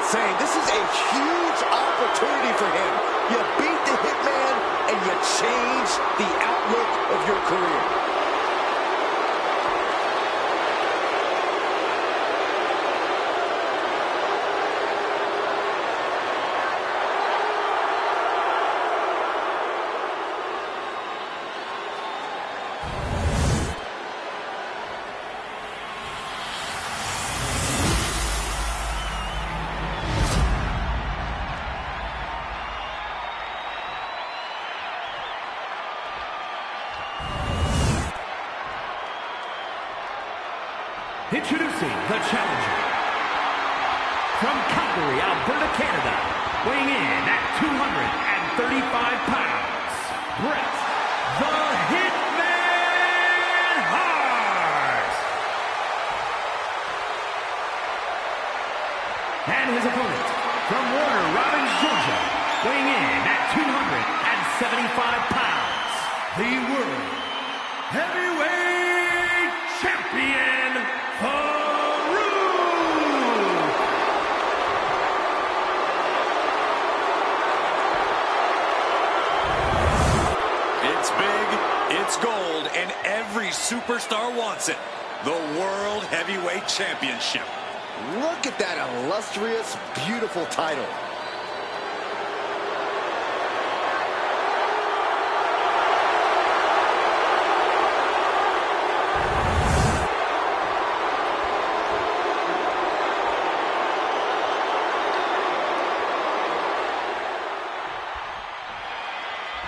Speaker 2: Saying this is a huge opportunity for him. You beat the Hitman and you change the outlook of your career.
Speaker 4: Introducing the challenger. From Calgary, Alberta, Canada, weighing in at 235 pounds, Bret the Hitman Hart. And his opponent, from Warner Robins, Georgia, weighing in at 275 pounds, the World Heavyweight Champion,
Speaker 5: It's big, it's gold, and every superstar wants it. The World Heavyweight Championship.
Speaker 2: Look at that illustrious, beautiful title.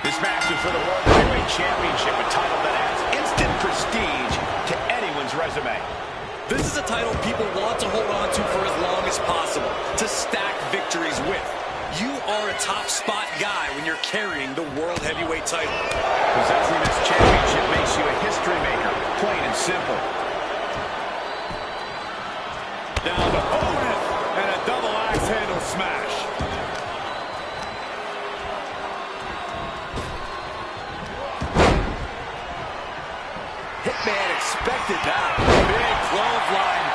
Speaker 1: This match is for the World Heavyweight Championship, a title that adds instant prestige to anyone's resume.
Speaker 5: This is a title people want to hold on to for as long as possible, to stack victories with. You are a top spot guy when you're carrying the World Heavyweight title.
Speaker 1: Possessing this championship makes you a history maker, plain and simple.
Speaker 3: Down to opponent, and a double axe handle smash.
Speaker 2: Hitman expected that.
Speaker 3: Big clothesline.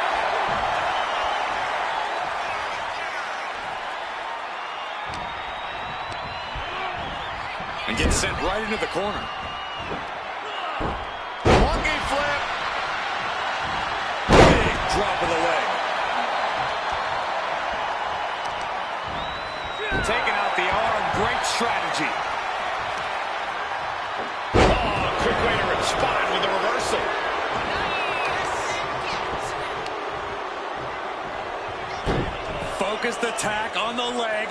Speaker 5: And gets sent right into the corner.
Speaker 3: Monkey flip. Big drop of the leg. Taking out the arm. Great strategy.
Speaker 1: Oh, quick way to respond with a reversal.
Speaker 3: Focused attack on the leg.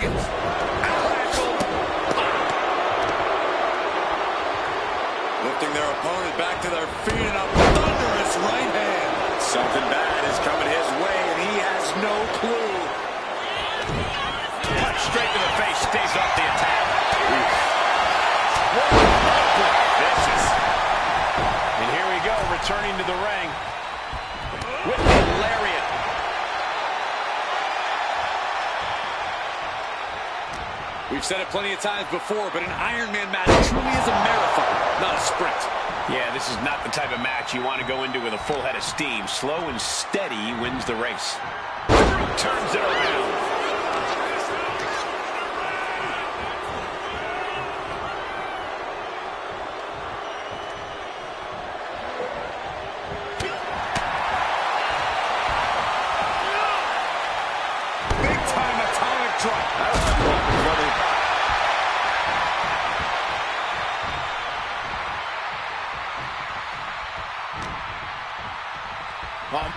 Speaker 5: Lifting their opponent back to their feet and a thunderous right hand. Something bad is coming his way, and he has no clue.
Speaker 1: Punch straight to the face, stays off the attack. Vicious. And here we go, returning to the ring. With a lariat.
Speaker 5: We've said it plenty of times before, but an Iron Man match truly is a marathon, not a sprint.
Speaker 1: Yeah, this is not the type of match you want to go into with a full head of steam. Slow and steady wins the race. Turns it around.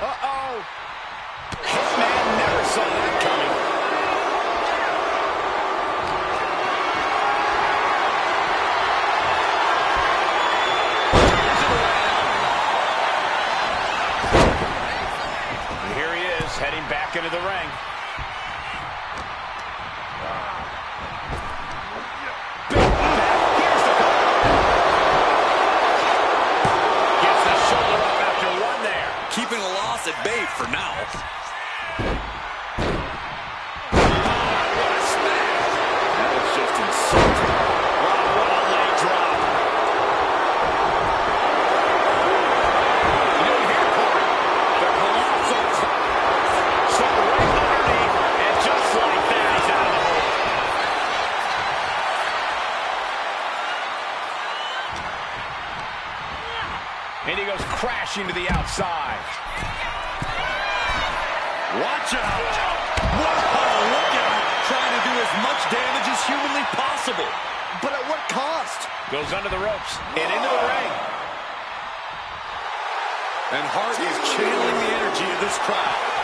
Speaker 1: Uh-oh. Hitman never saw that coming. And here he is, heading back into the ring.
Speaker 5: Keeping a loss at bay for now.
Speaker 1: What a smash. That was just insulting. Wow, what a leg drop. You know, here, Corey, the colossal so right underneath, and just like that, he's out of the hole. And he goes crashing to the outside.
Speaker 3: Watch out. Whoa, look out. Trying to do as much damage as humanly possible.
Speaker 2: But at what cost?
Speaker 1: Goes under the ropes and into the ring.
Speaker 5: And Hart is channeling the energy of this crowd.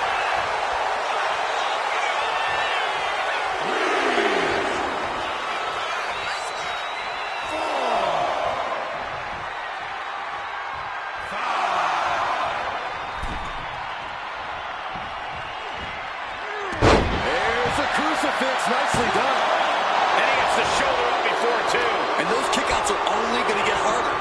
Speaker 2: nicely done.
Speaker 1: And he gets the shoulder up before two.
Speaker 5: And those kickouts are only going to get harder.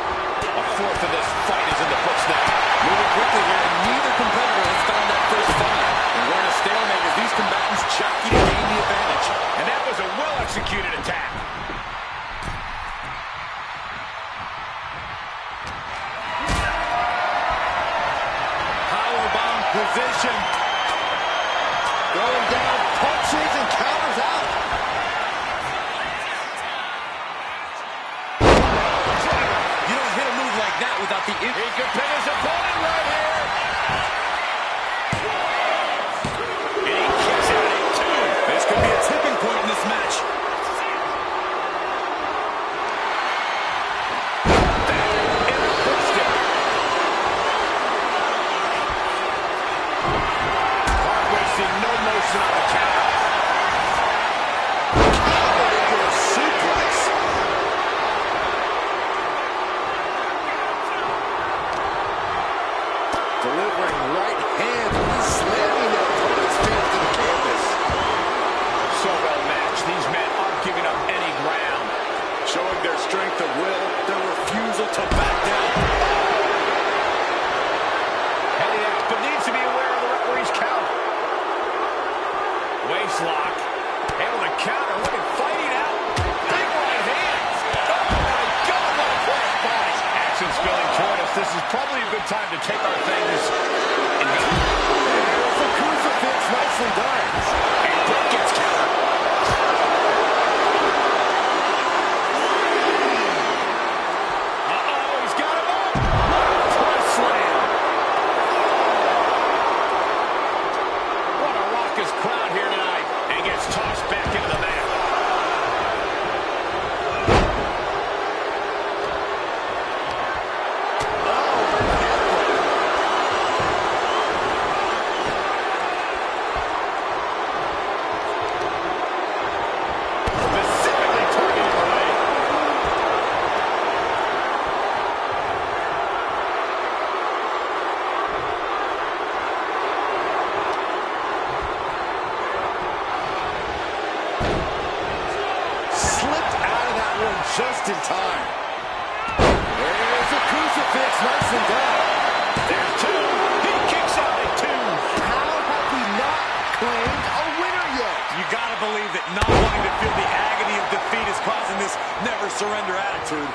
Speaker 1: A fourth of this fight is in the books now.
Speaker 5: Moving quickly here, and neither competitor has found that first fight. And we're in a stalemate as these combatants jockey to gain the advantage.
Speaker 1: And that was a well-executed attack.
Speaker 3: Powerbomb position.
Speaker 2: Throwing down punches and counters out.
Speaker 3: You don't hit a move like that without the...
Speaker 1: He could pin his opponent right here. And he kicks out at two.
Speaker 3: This could be a tipping point in this match.
Speaker 1: Wasting no motion on the counter.
Speaker 2: Countered into a suplex. Delivering right hands, slamming their opponent's face to the canvas.
Speaker 1: So well matched. These men aren't giving up any ground.
Speaker 5: Showing their strength of will, their refusal to back down.
Speaker 1: Heading out, but needs to be aware of the referee's count. Waist lock. Able to counter. Look at fighting out. Big right hands. Oh my God, what a cross body. Action spilling toward us. This is probably a good time to take our things.
Speaker 2: There's the crucifix, nicely done.
Speaker 1: And Brooke gets countered. Uh-oh, he's got him up. Cross slam. What a raucous crowd here tonight. And gets tossed back into the mat. Specifically targeting the leg.
Speaker 2: Slipped out of that one just in time. There's the crucifix, nicely done.
Speaker 1: There's two. He kicks out at two.
Speaker 2: How have we not claimed a winner yet?
Speaker 3: You gotta believe that not wanting to feel the agony of defeat is causing this never surrender attitude.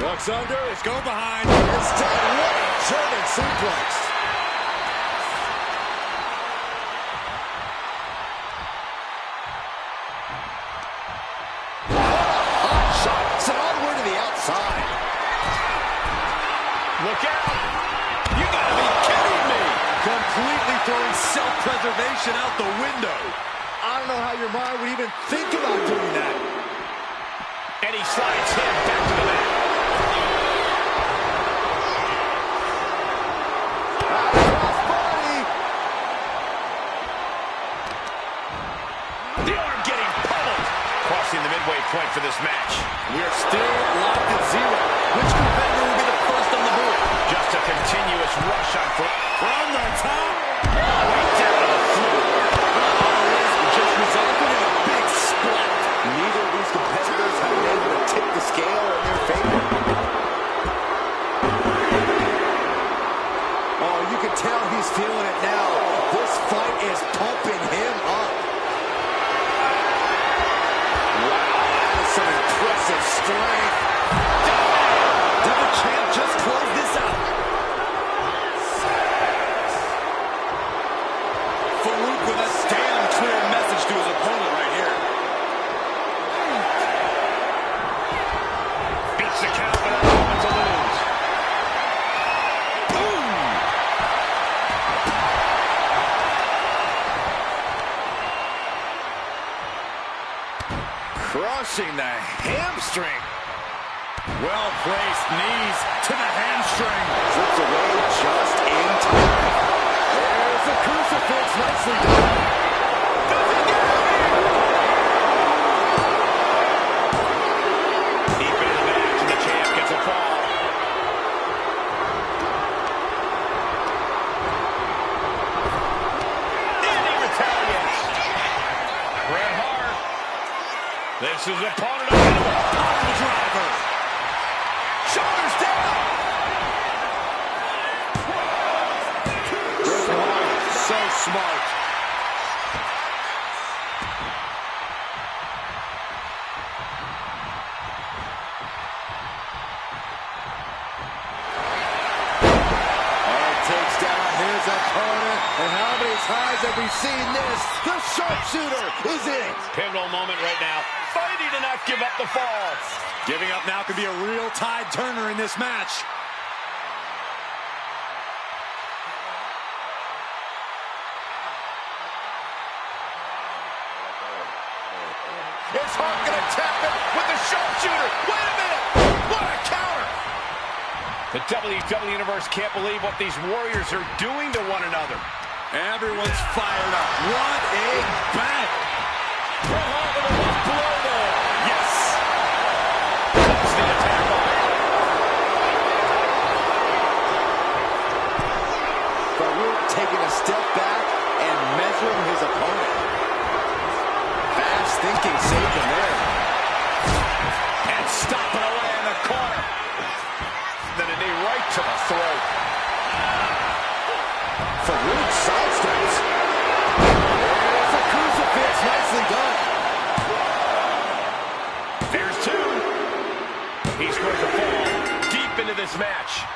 Speaker 2: Looks under.
Speaker 3: Let's go behind.
Speaker 2: Instead, what a German suplex. Hot shot. Sent all the way to the outside.
Speaker 1: Look out. You gotta be kidding me.
Speaker 3: Completely throwing self-preservation out the window.
Speaker 2: I don't know how your mind would even think about doing that.
Speaker 1: And he slides him back to the mat.
Speaker 2: Crossbody.
Speaker 1: The arm getting pummeled. Crossing the midway point for this match.
Speaker 3: We are still locked at zero. Which competitor will be the first on the board?
Speaker 1: Just a continuous rush on foot.
Speaker 3: From the top.
Speaker 1: Way down to the floor.
Speaker 3: Just resulted in a big splat.
Speaker 2: Neither of these competitors have been able to tip the scale in their favor. Oh, you can tell he's feeling it now. This fight is pumping him up. Wow, that is some impressive strength.
Speaker 3: Did the champ just close this out? Farouk with a damn clear message to his opponent right here.
Speaker 1: Beats the count without a moment to lose. Boom!
Speaker 3: Crushing the hamstring. Well-placed knees to the hamstring.
Speaker 2: Slips away just in time. There's the crucifix, nicely done.
Speaker 1: Deep into the match, and the champ gets a fall.
Speaker 3: Incredible power driver.
Speaker 2: Shoulders down. Broken arm, so smart. Takes down his opponent, and how many times have we seen this? The sharpshooter is in.
Speaker 1: Pivotal moment right now. Fighting to not give up the fall.
Speaker 3: Giving up now could be a real tide turner in this match.
Speaker 2: Is Hart gonna tap him with the sharpshooter? Wait a minute! What a counter!
Speaker 1: The WWE Universe can't believe what these Warriors are doing to one another.
Speaker 3: Everyone's fired up. What a battle.
Speaker 1: Bret Hart with a left blow there. Yes. Comes the attack on.
Speaker 2: Farouk taking a step back and measuring his opponent. Fast thinking saved him there.
Speaker 1: And stopping away in the corner. Then a knee right to the throat.
Speaker 2: Farouk sidesteps. There's a crucifix. Nicely done.
Speaker 1: There's two. He's going to fall deep into this match.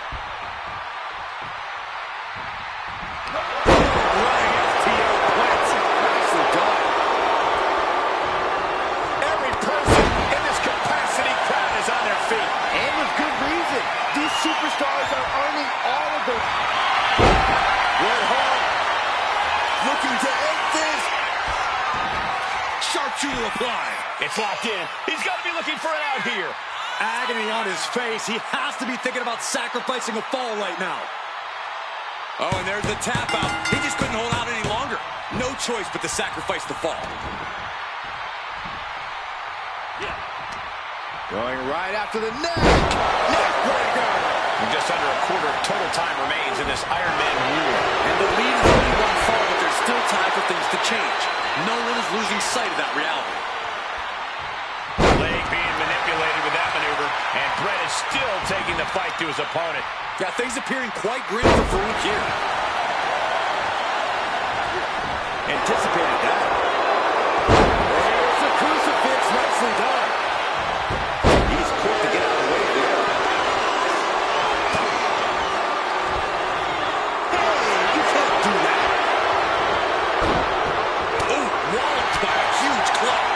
Speaker 2: Right to your plants. Nicely done.
Speaker 1: Every person in this capacity crowd is on their feet.
Speaker 2: And with good reason. These superstars are earning all of their... Bret Hart looking to end this.
Speaker 3: Sharpshooter applied.
Speaker 1: It's locked in. He's got to be looking for an out here.
Speaker 3: Agony on his face. He has to be thinking about sacrificing a fall right now. Oh, and there's the tap out. He just couldn't hold out any longer. No choice but to sacrifice the fall.
Speaker 2: Going right after the neck. Neck breaker.
Speaker 1: And just under a quarter of total time remains in this Iron Man war.
Speaker 5: And the lead is only one fall, but there's still time for things to change. No one is losing sight of that reality.
Speaker 1: Leg being manipulated with that maneuver, and Bret is still taking the fight to his opponent.
Speaker 5: Yeah, things appearing quite grim for Farouk here.
Speaker 2: Anticipated that. There's a crucifix. Nicely done. He's quick to get out of the way there. Hey, you can't do that.
Speaker 3: Oh, walloped by a huge club.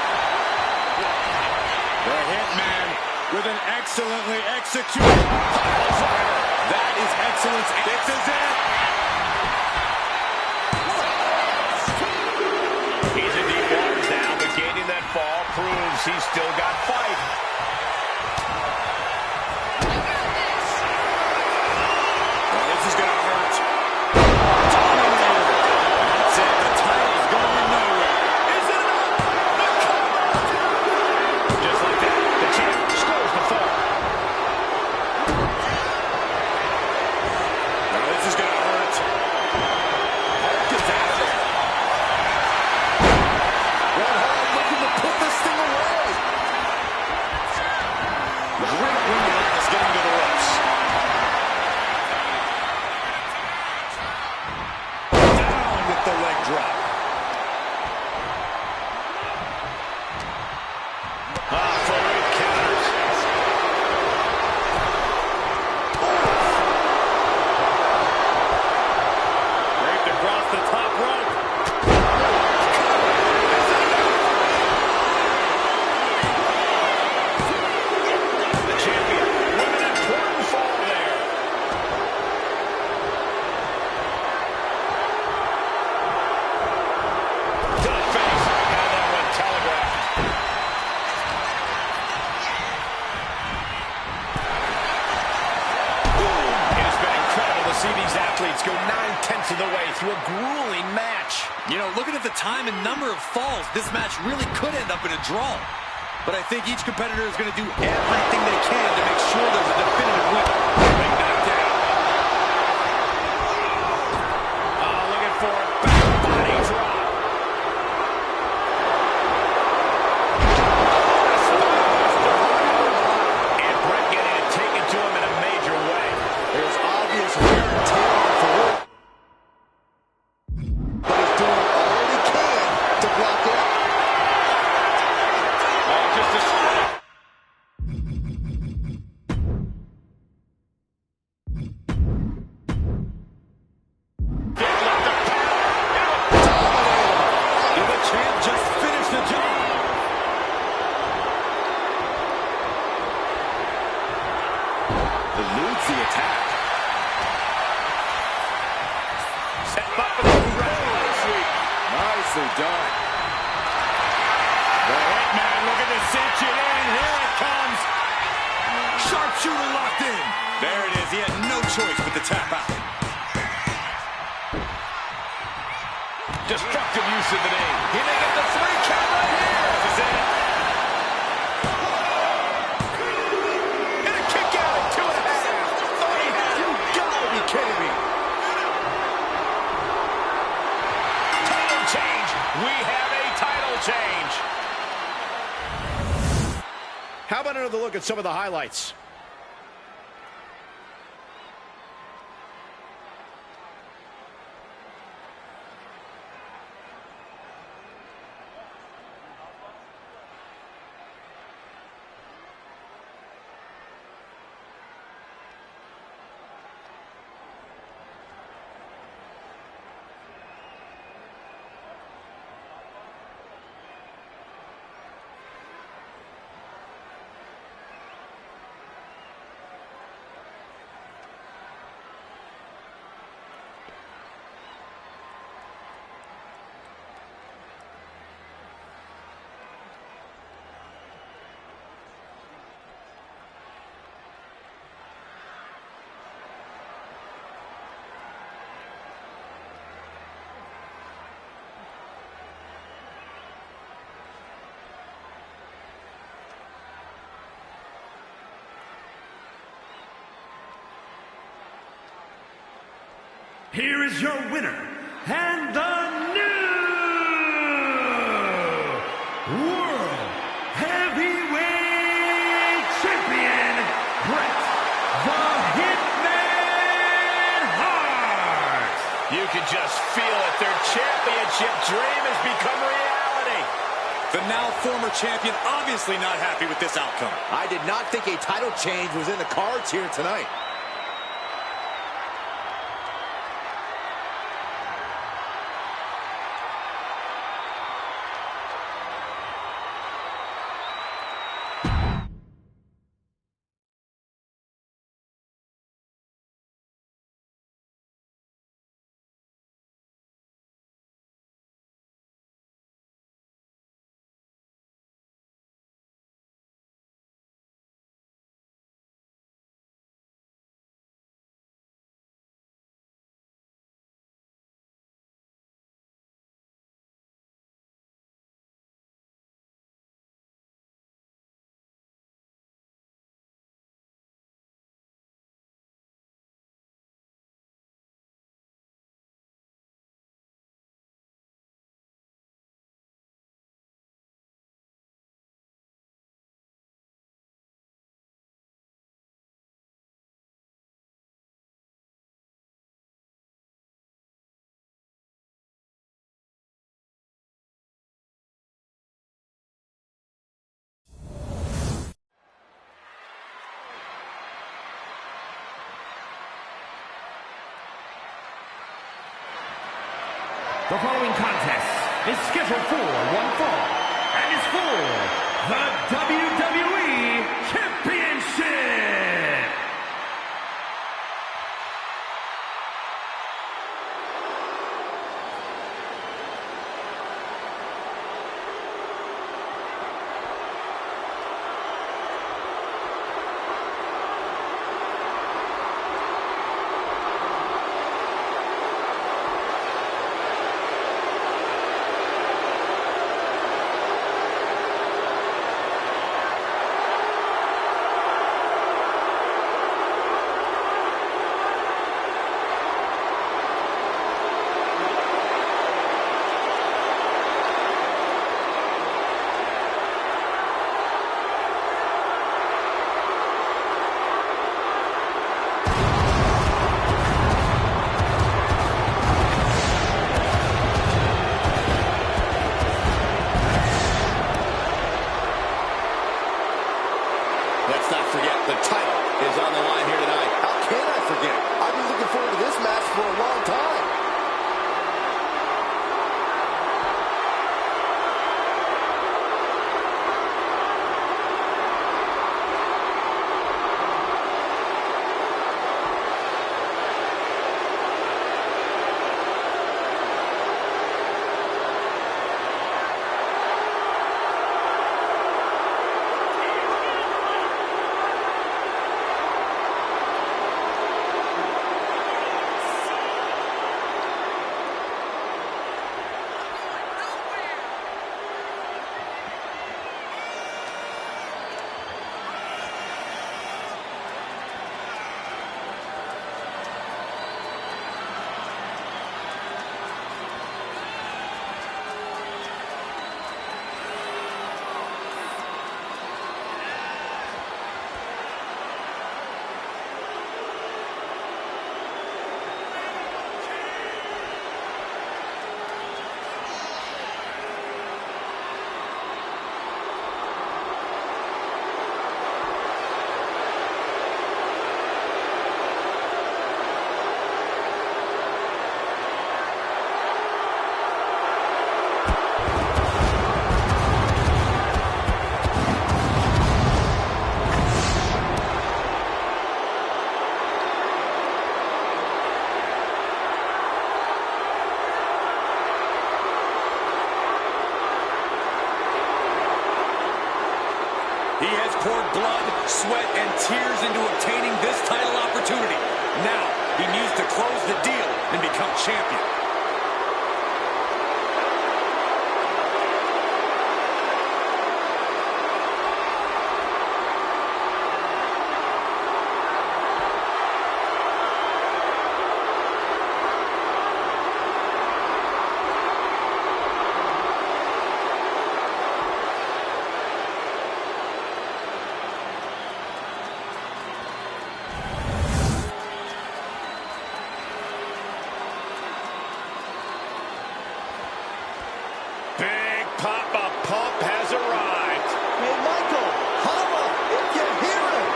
Speaker 3: The Hitman with an excellently executed pile driver. That is excellence. This is it.
Speaker 1: He's in deep waters now, but gaining that fall proves he's still got fight.
Speaker 3: Oh, this is going to hurt. Dominated. That's it. The title's going nowhere.
Speaker 1: Is it enough? The cover! Just like that, the champ scores the fall.
Speaker 3: Oh, this is going to hurt.
Speaker 2: Hart gets out of there. Bret Hart looking to put this thing away.
Speaker 3: Great ring awareness getting to the ropes. Down with the leg drop.
Speaker 1: Farouk counters.
Speaker 3: Draped across the top rope.
Speaker 1: The champion with an important fall there. To the face. Had that one telegraphed. It has been incredible to see these athletes go 9/10 of the way through a grueling match.
Speaker 5: You know, looking at the time and number of falls, this match really could end up in a draw. But I think each competitor is going to do everything they can to make sure there's a definitive winner.
Speaker 1: Big knockdown. Oh, looking for a back body drop. The
Speaker 2: Eludes the attack.
Speaker 1: Set up for the wrestling sweep.
Speaker 2: Nicely done.
Speaker 3: The Hitman looking to cinch it in. Here it comes. Sharpshooter locked in. There it is. He had no choice but to tap out.
Speaker 1: Destructive use of the name. He may get the 3 count right here. This is it. And a kick out at 2.5. Thought he had it.
Speaker 2: You gotta be kidding me.
Speaker 1: Title change. We have a title change.
Speaker 6: How about another look at some of the highlights?
Speaker 4: Here is your winner, and the new World Heavyweight Champion, Bret the Hitman Hart.
Speaker 1: You can just feel it. Their championship dream has become reality.
Speaker 3: The now former champion obviously not happy with this outcome.
Speaker 2: I did not think a title change was in the cards here tonight.
Speaker 4: The following contest is scheduled for one fall and is for the WWE Championship.
Speaker 2: Let's not forget, the title is on the line here tonight. How can I forget? I've been looking forward to this match for a long time.
Speaker 3: blood, sweat, and tears into obtaining this title opportunity. Now, he needs to close the deal and become champion.
Speaker 1: Big Papa Pump has arrived.
Speaker 2: Hey, Michael, holla if you hear him.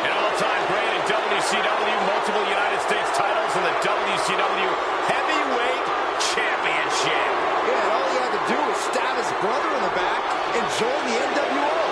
Speaker 1: An all-time great in WCW, multiple United States titles, and the WCW Heavyweight Championship.
Speaker 2: Yeah, and all he had to do was stab his brother in the back and join the NWO.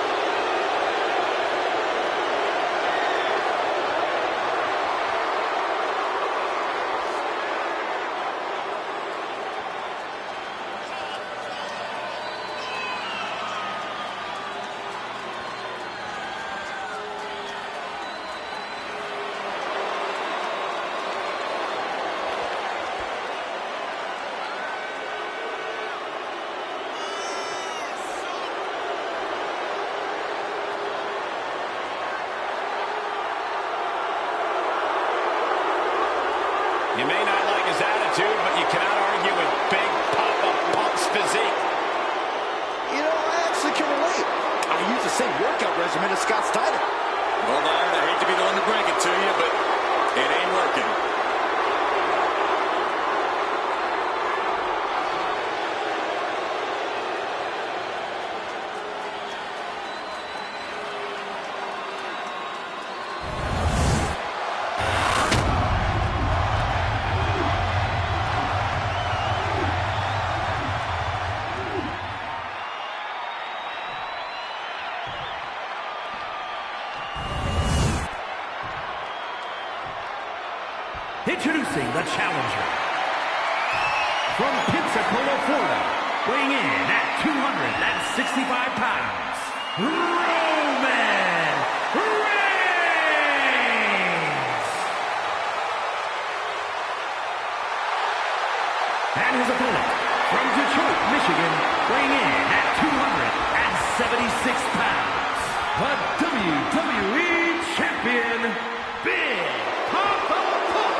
Speaker 1: You may not like his attitude, but you cannot argue with Big Papa Pump's physique.
Speaker 2: You know, I actually can relate. I use the same workout regimen as Scott Steiner.
Speaker 5: Well, Byron, I hate to be the one to break it to you, but it ain't working.
Speaker 4: Introducing the challenger. From Pensacola, Florida, weighing in at 265 pounds, Roman Reigns. And his opponent, from Detroit, Michigan, weighing in at 276 pounds, the WWE Champion, Big Papa Pump.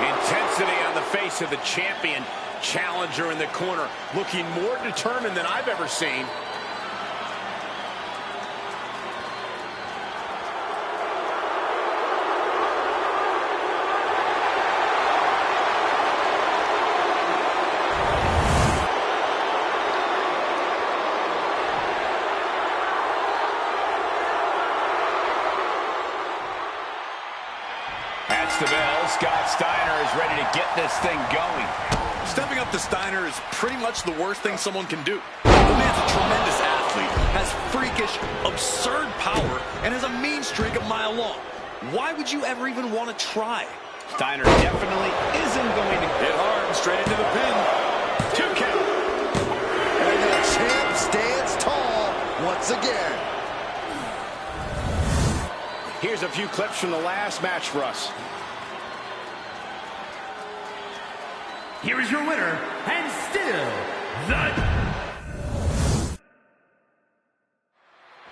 Speaker 1: Intensity on the face of the champion. Challenger in the corner, looking more determined than I've ever seen. That's the bell. Scott Steiner is ready to get this thing going.
Speaker 5: Stepping up to Steiner is pretty much the worst thing someone can do. The man's a tremendous athlete, has freakish, absurd power, and has a mean streak a mile long. Why would you ever even want to try?
Speaker 1: Steiner definitely isn't going to
Speaker 5: Hit hard and straight into the pin.
Speaker 1: 2 count.
Speaker 2: And the champ stands tall once again.
Speaker 6: Here's a few clips from the last match for us.
Speaker 4: Here is your winner, and still the...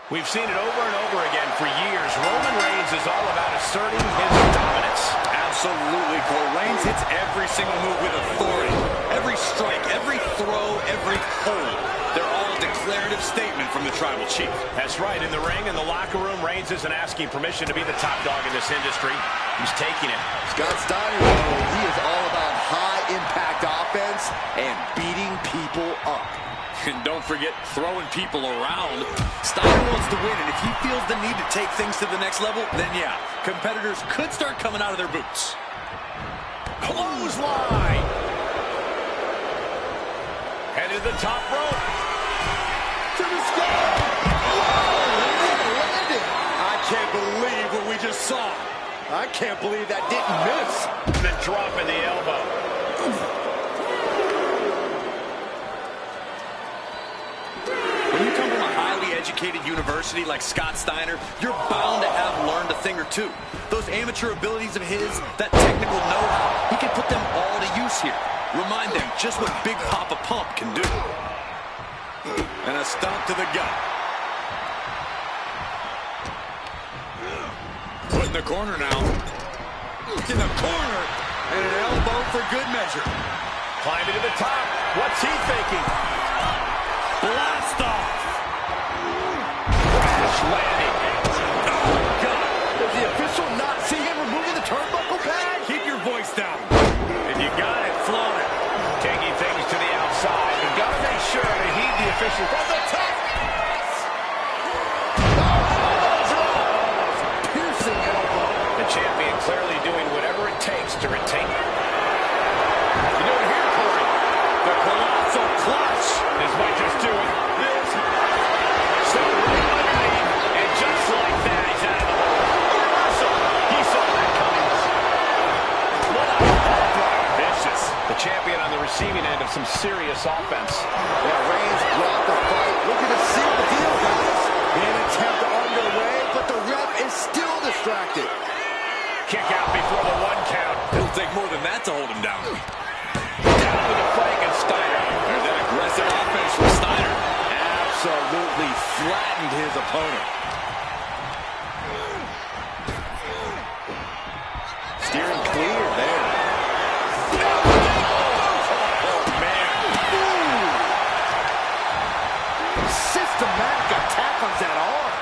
Speaker 1: We've seen it over and over again for years. Roman Reigns is all about asserting his dominance.
Speaker 5: Absolutely, Cole. Reigns hits every single move with authority. Every strike, every throw, every hold. They're all a declarative statement from the tribal chief.
Speaker 1: That's right. In the ring, in the locker room, Reigns isn't asking permission to be the top dog in this industry. He's taking it.
Speaker 2: Scott Steiner, though, he is all about high-impact offense and beating people up.
Speaker 5: And don't forget throwing people around. Steiner wants to win, and if he feels the need to take things to the next level, then yeah, competitors could start coming out of their boots.
Speaker 1: Clothesline. Headed to the top rope.
Speaker 2: To the sky. Oh, landing.
Speaker 5: I can't believe what we just saw.
Speaker 2: I can't believe that didn't miss.
Speaker 1: And dropping the elbow.
Speaker 5: When you come from a highly educated university like Scott Steiner, you're bound to have learned a thing or two. Those amateur abilities of his, that technical know-how, he can put them all to use here. Remind them just what Big Papa Pump can do. And a stomp to the gut. Put in the corner now. In the corner. And an elbow for good measure.
Speaker 1: Climbing to the top. What's he thinking?
Speaker 3: Blast off.
Speaker 1: Crash landing.
Speaker 2: Oh, God. Does the official not see him removing the turnbuckle pad?
Speaker 3: Keep your voice down.
Speaker 1: If you got it, flaunt it. Taking things to the outside. You've got to make sure to heed the official from the top.
Speaker 2: Piercing elbow.
Speaker 1: The champion clearly doing whatever it takes to retain it. You know what here, Corey? The colossal clutch. This might just do it. This. So right underneath, and just like that, he's out of the hole. Reversal. He saw that coming. What a hard. Vicious. The champion on the receiving end of some serious offense.
Speaker 2: Yeah, Reigns brought the fight. Looking to seal the deal, guys. An attempt underway, but the ref is still distracted.
Speaker 1: Kick out before the 1 count.
Speaker 5: It'll take more than that to hold him down.
Speaker 1: Down with the Frankensteiner.
Speaker 5: There's that aggressive offense from Steiner.
Speaker 2: Absolutely flattened his opponent. Steering clear there.
Speaker 1: Oh, man.
Speaker 2: Systematic attack on that arm.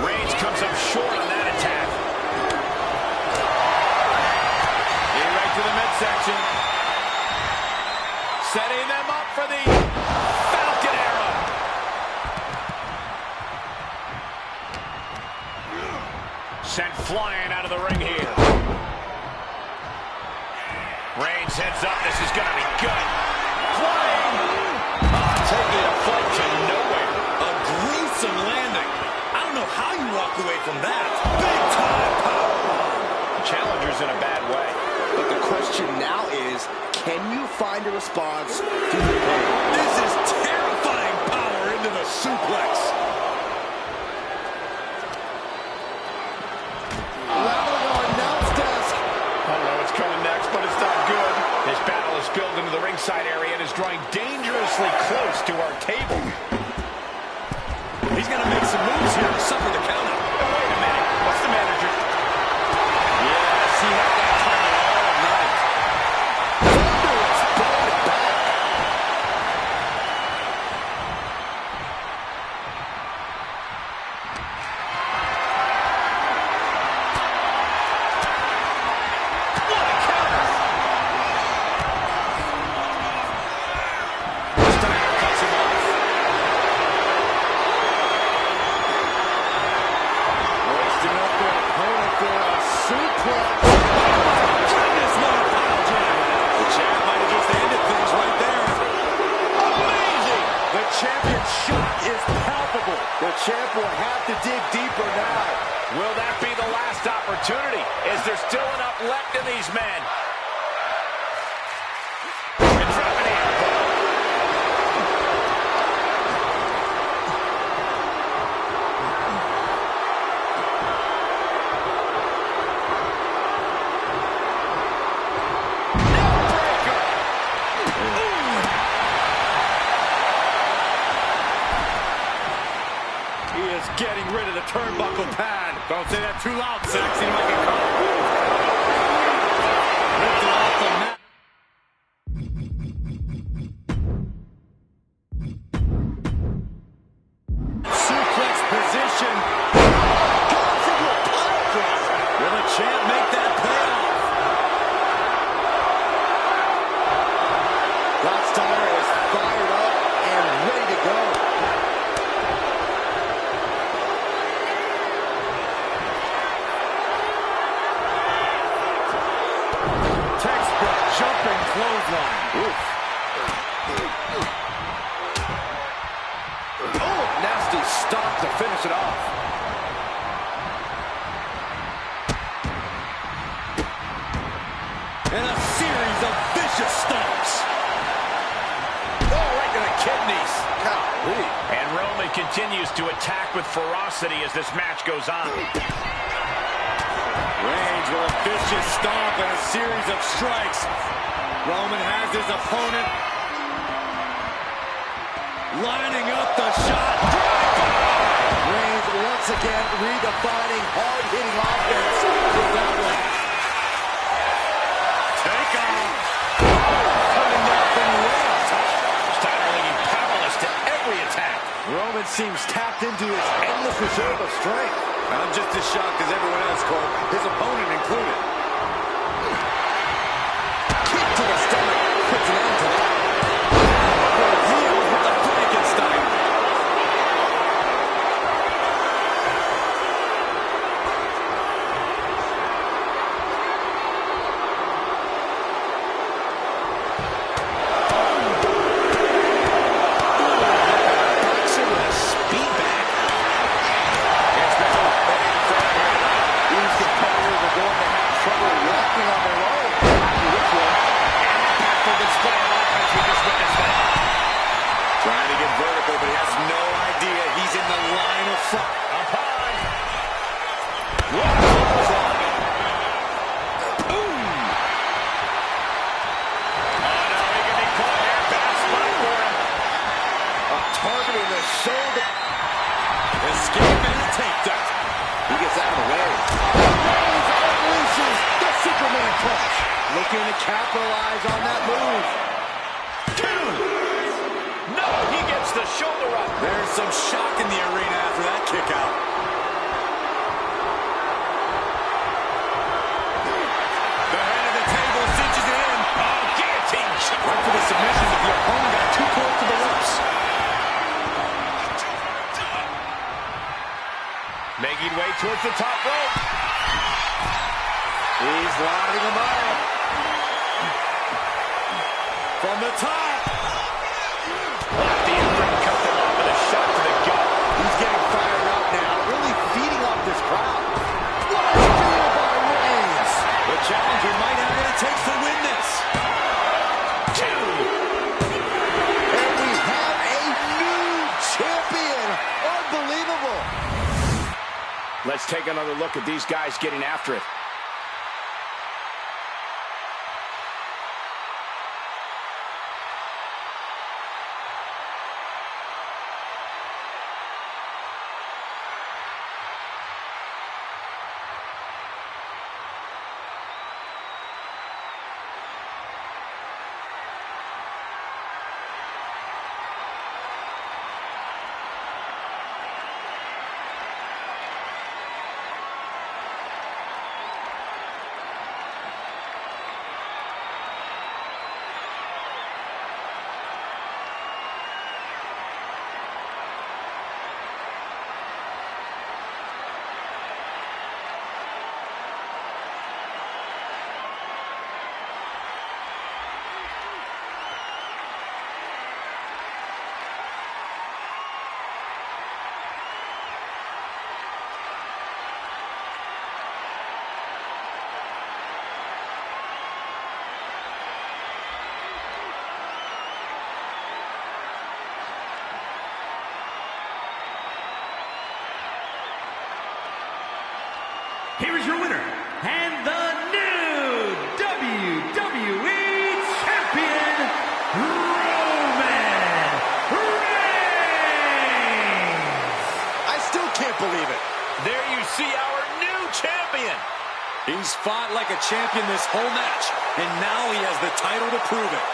Speaker 1: Reigns comes up short on that attack. Getting right to the midsection. Setting them up for the Falcon Arrow. Sent flying out of the ring here. Reigns heads up. This is going to be good. Flying. Taking a flight to nowhere.
Speaker 5: A gruesome landing. I don't know how you walk away from that. Big time powerbomb.
Speaker 1: Challenger's in a bad way.
Speaker 2: But the question now is, can you find a response to the pain?
Speaker 5: This is terrifying power into the suplex.
Speaker 2: Rattling our announce desk.
Speaker 1: I don't know what's coming next, but it's not good. This battle is spilled into the ringside area and is drawing dangerously close to our table.
Speaker 5: He's going to make some moves here to suffer the count out.
Speaker 1: Wait a minute. What's the manager?
Speaker 5: Yes, he had that coming all night.
Speaker 2: Thunder is brought it back.
Speaker 1: What a counter!
Speaker 5: Steiner cuts him off.
Speaker 2: Wasting up their opponent for a suplex.
Speaker 5: Goodness, what a pile driver. The champ might have just ended things right there.
Speaker 1: Amazing!
Speaker 2: The champion's shot is palpable. The champ will have to dig deeper now.
Speaker 1: Will that be the last opportunity? Is there still enough left in these men? And dropping the elbow.
Speaker 3: He is getting rid of the turnbuckle pad. Don't say that too loud, Saxon. You might get caught. Lifted off the mat.
Speaker 5: Suplex position. Goes into a pile driver. Will the champ make that payoff?
Speaker 2: Scott Steiner is fired up and ready to go.
Speaker 3: Textbook jumping clothesline.
Speaker 2: Oof. Oh, finish it off.
Speaker 3: And a series of vicious stomps.
Speaker 2: Oh, right to the kidneys. Golly.
Speaker 1: And Roman continues to attack with ferocity as this match goes on.
Speaker 3: Reigns with a vicious stomp and a series of strikes. Roman has his opponent lining up the shot.
Speaker 2: Reigns once again redefining hard-hitting offense with that one.
Speaker 3: Take off. Coming down from way up top.
Speaker 1: Steiner looking powerless to every attack.
Speaker 2: Roman seems tapped into his endless reserve of strength.
Speaker 3: I'm just as shocked as everyone else, Cole, his opponent included.
Speaker 2: Kick to the stomach puts an end to that.
Speaker 3: Heels with the Frankenstein.
Speaker 2: Boxer with a speed back. These competitors are going to have trouble walking on their own. Which one?
Speaker 1: Impactful display of offense we just witnessed there.
Speaker 3: Trying to get vertical, but he has no idea he's in the line of fire.
Speaker 1: Up high.
Speaker 3: Boom!
Speaker 1: Oh no, he can be caught here. Bad spot for him.
Speaker 2: Targeting the shoulder.
Speaker 3: Escape and a takedown.
Speaker 2: He gets out of the way. Reigns unleashes the Superman punch. Looking to capitalize on that move.
Speaker 1: No, he gets the shoulder up.
Speaker 3: There's some shock in the arena after that kick out. The head of the table cinches it in.
Speaker 1: Oh, guillotine choke.
Speaker 3: Right for the submission, but the opponent got too close to the ropes.
Speaker 1: Making way towards the top rope.
Speaker 2: He's lining him up.
Speaker 3: From the top.
Speaker 1: The in-ring cut them off with a shot to the gut.
Speaker 2: He's getting fired up now, really feeding off this crowd. What a steal by Reigns.
Speaker 3: The challenger might have what it takes to win this.
Speaker 2: And we have a new champion. Unbelievable.
Speaker 6: Let's take another look at these guys getting after it.
Speaker 4: Here is your winner, and the new WWE Champion, Roman Reigns!
Speaker 2: I still can't believe it.
Speaker 1: There you see our new champion.
Speaker 3: He's fought like a champion this whole match, and now he has the title to prove it.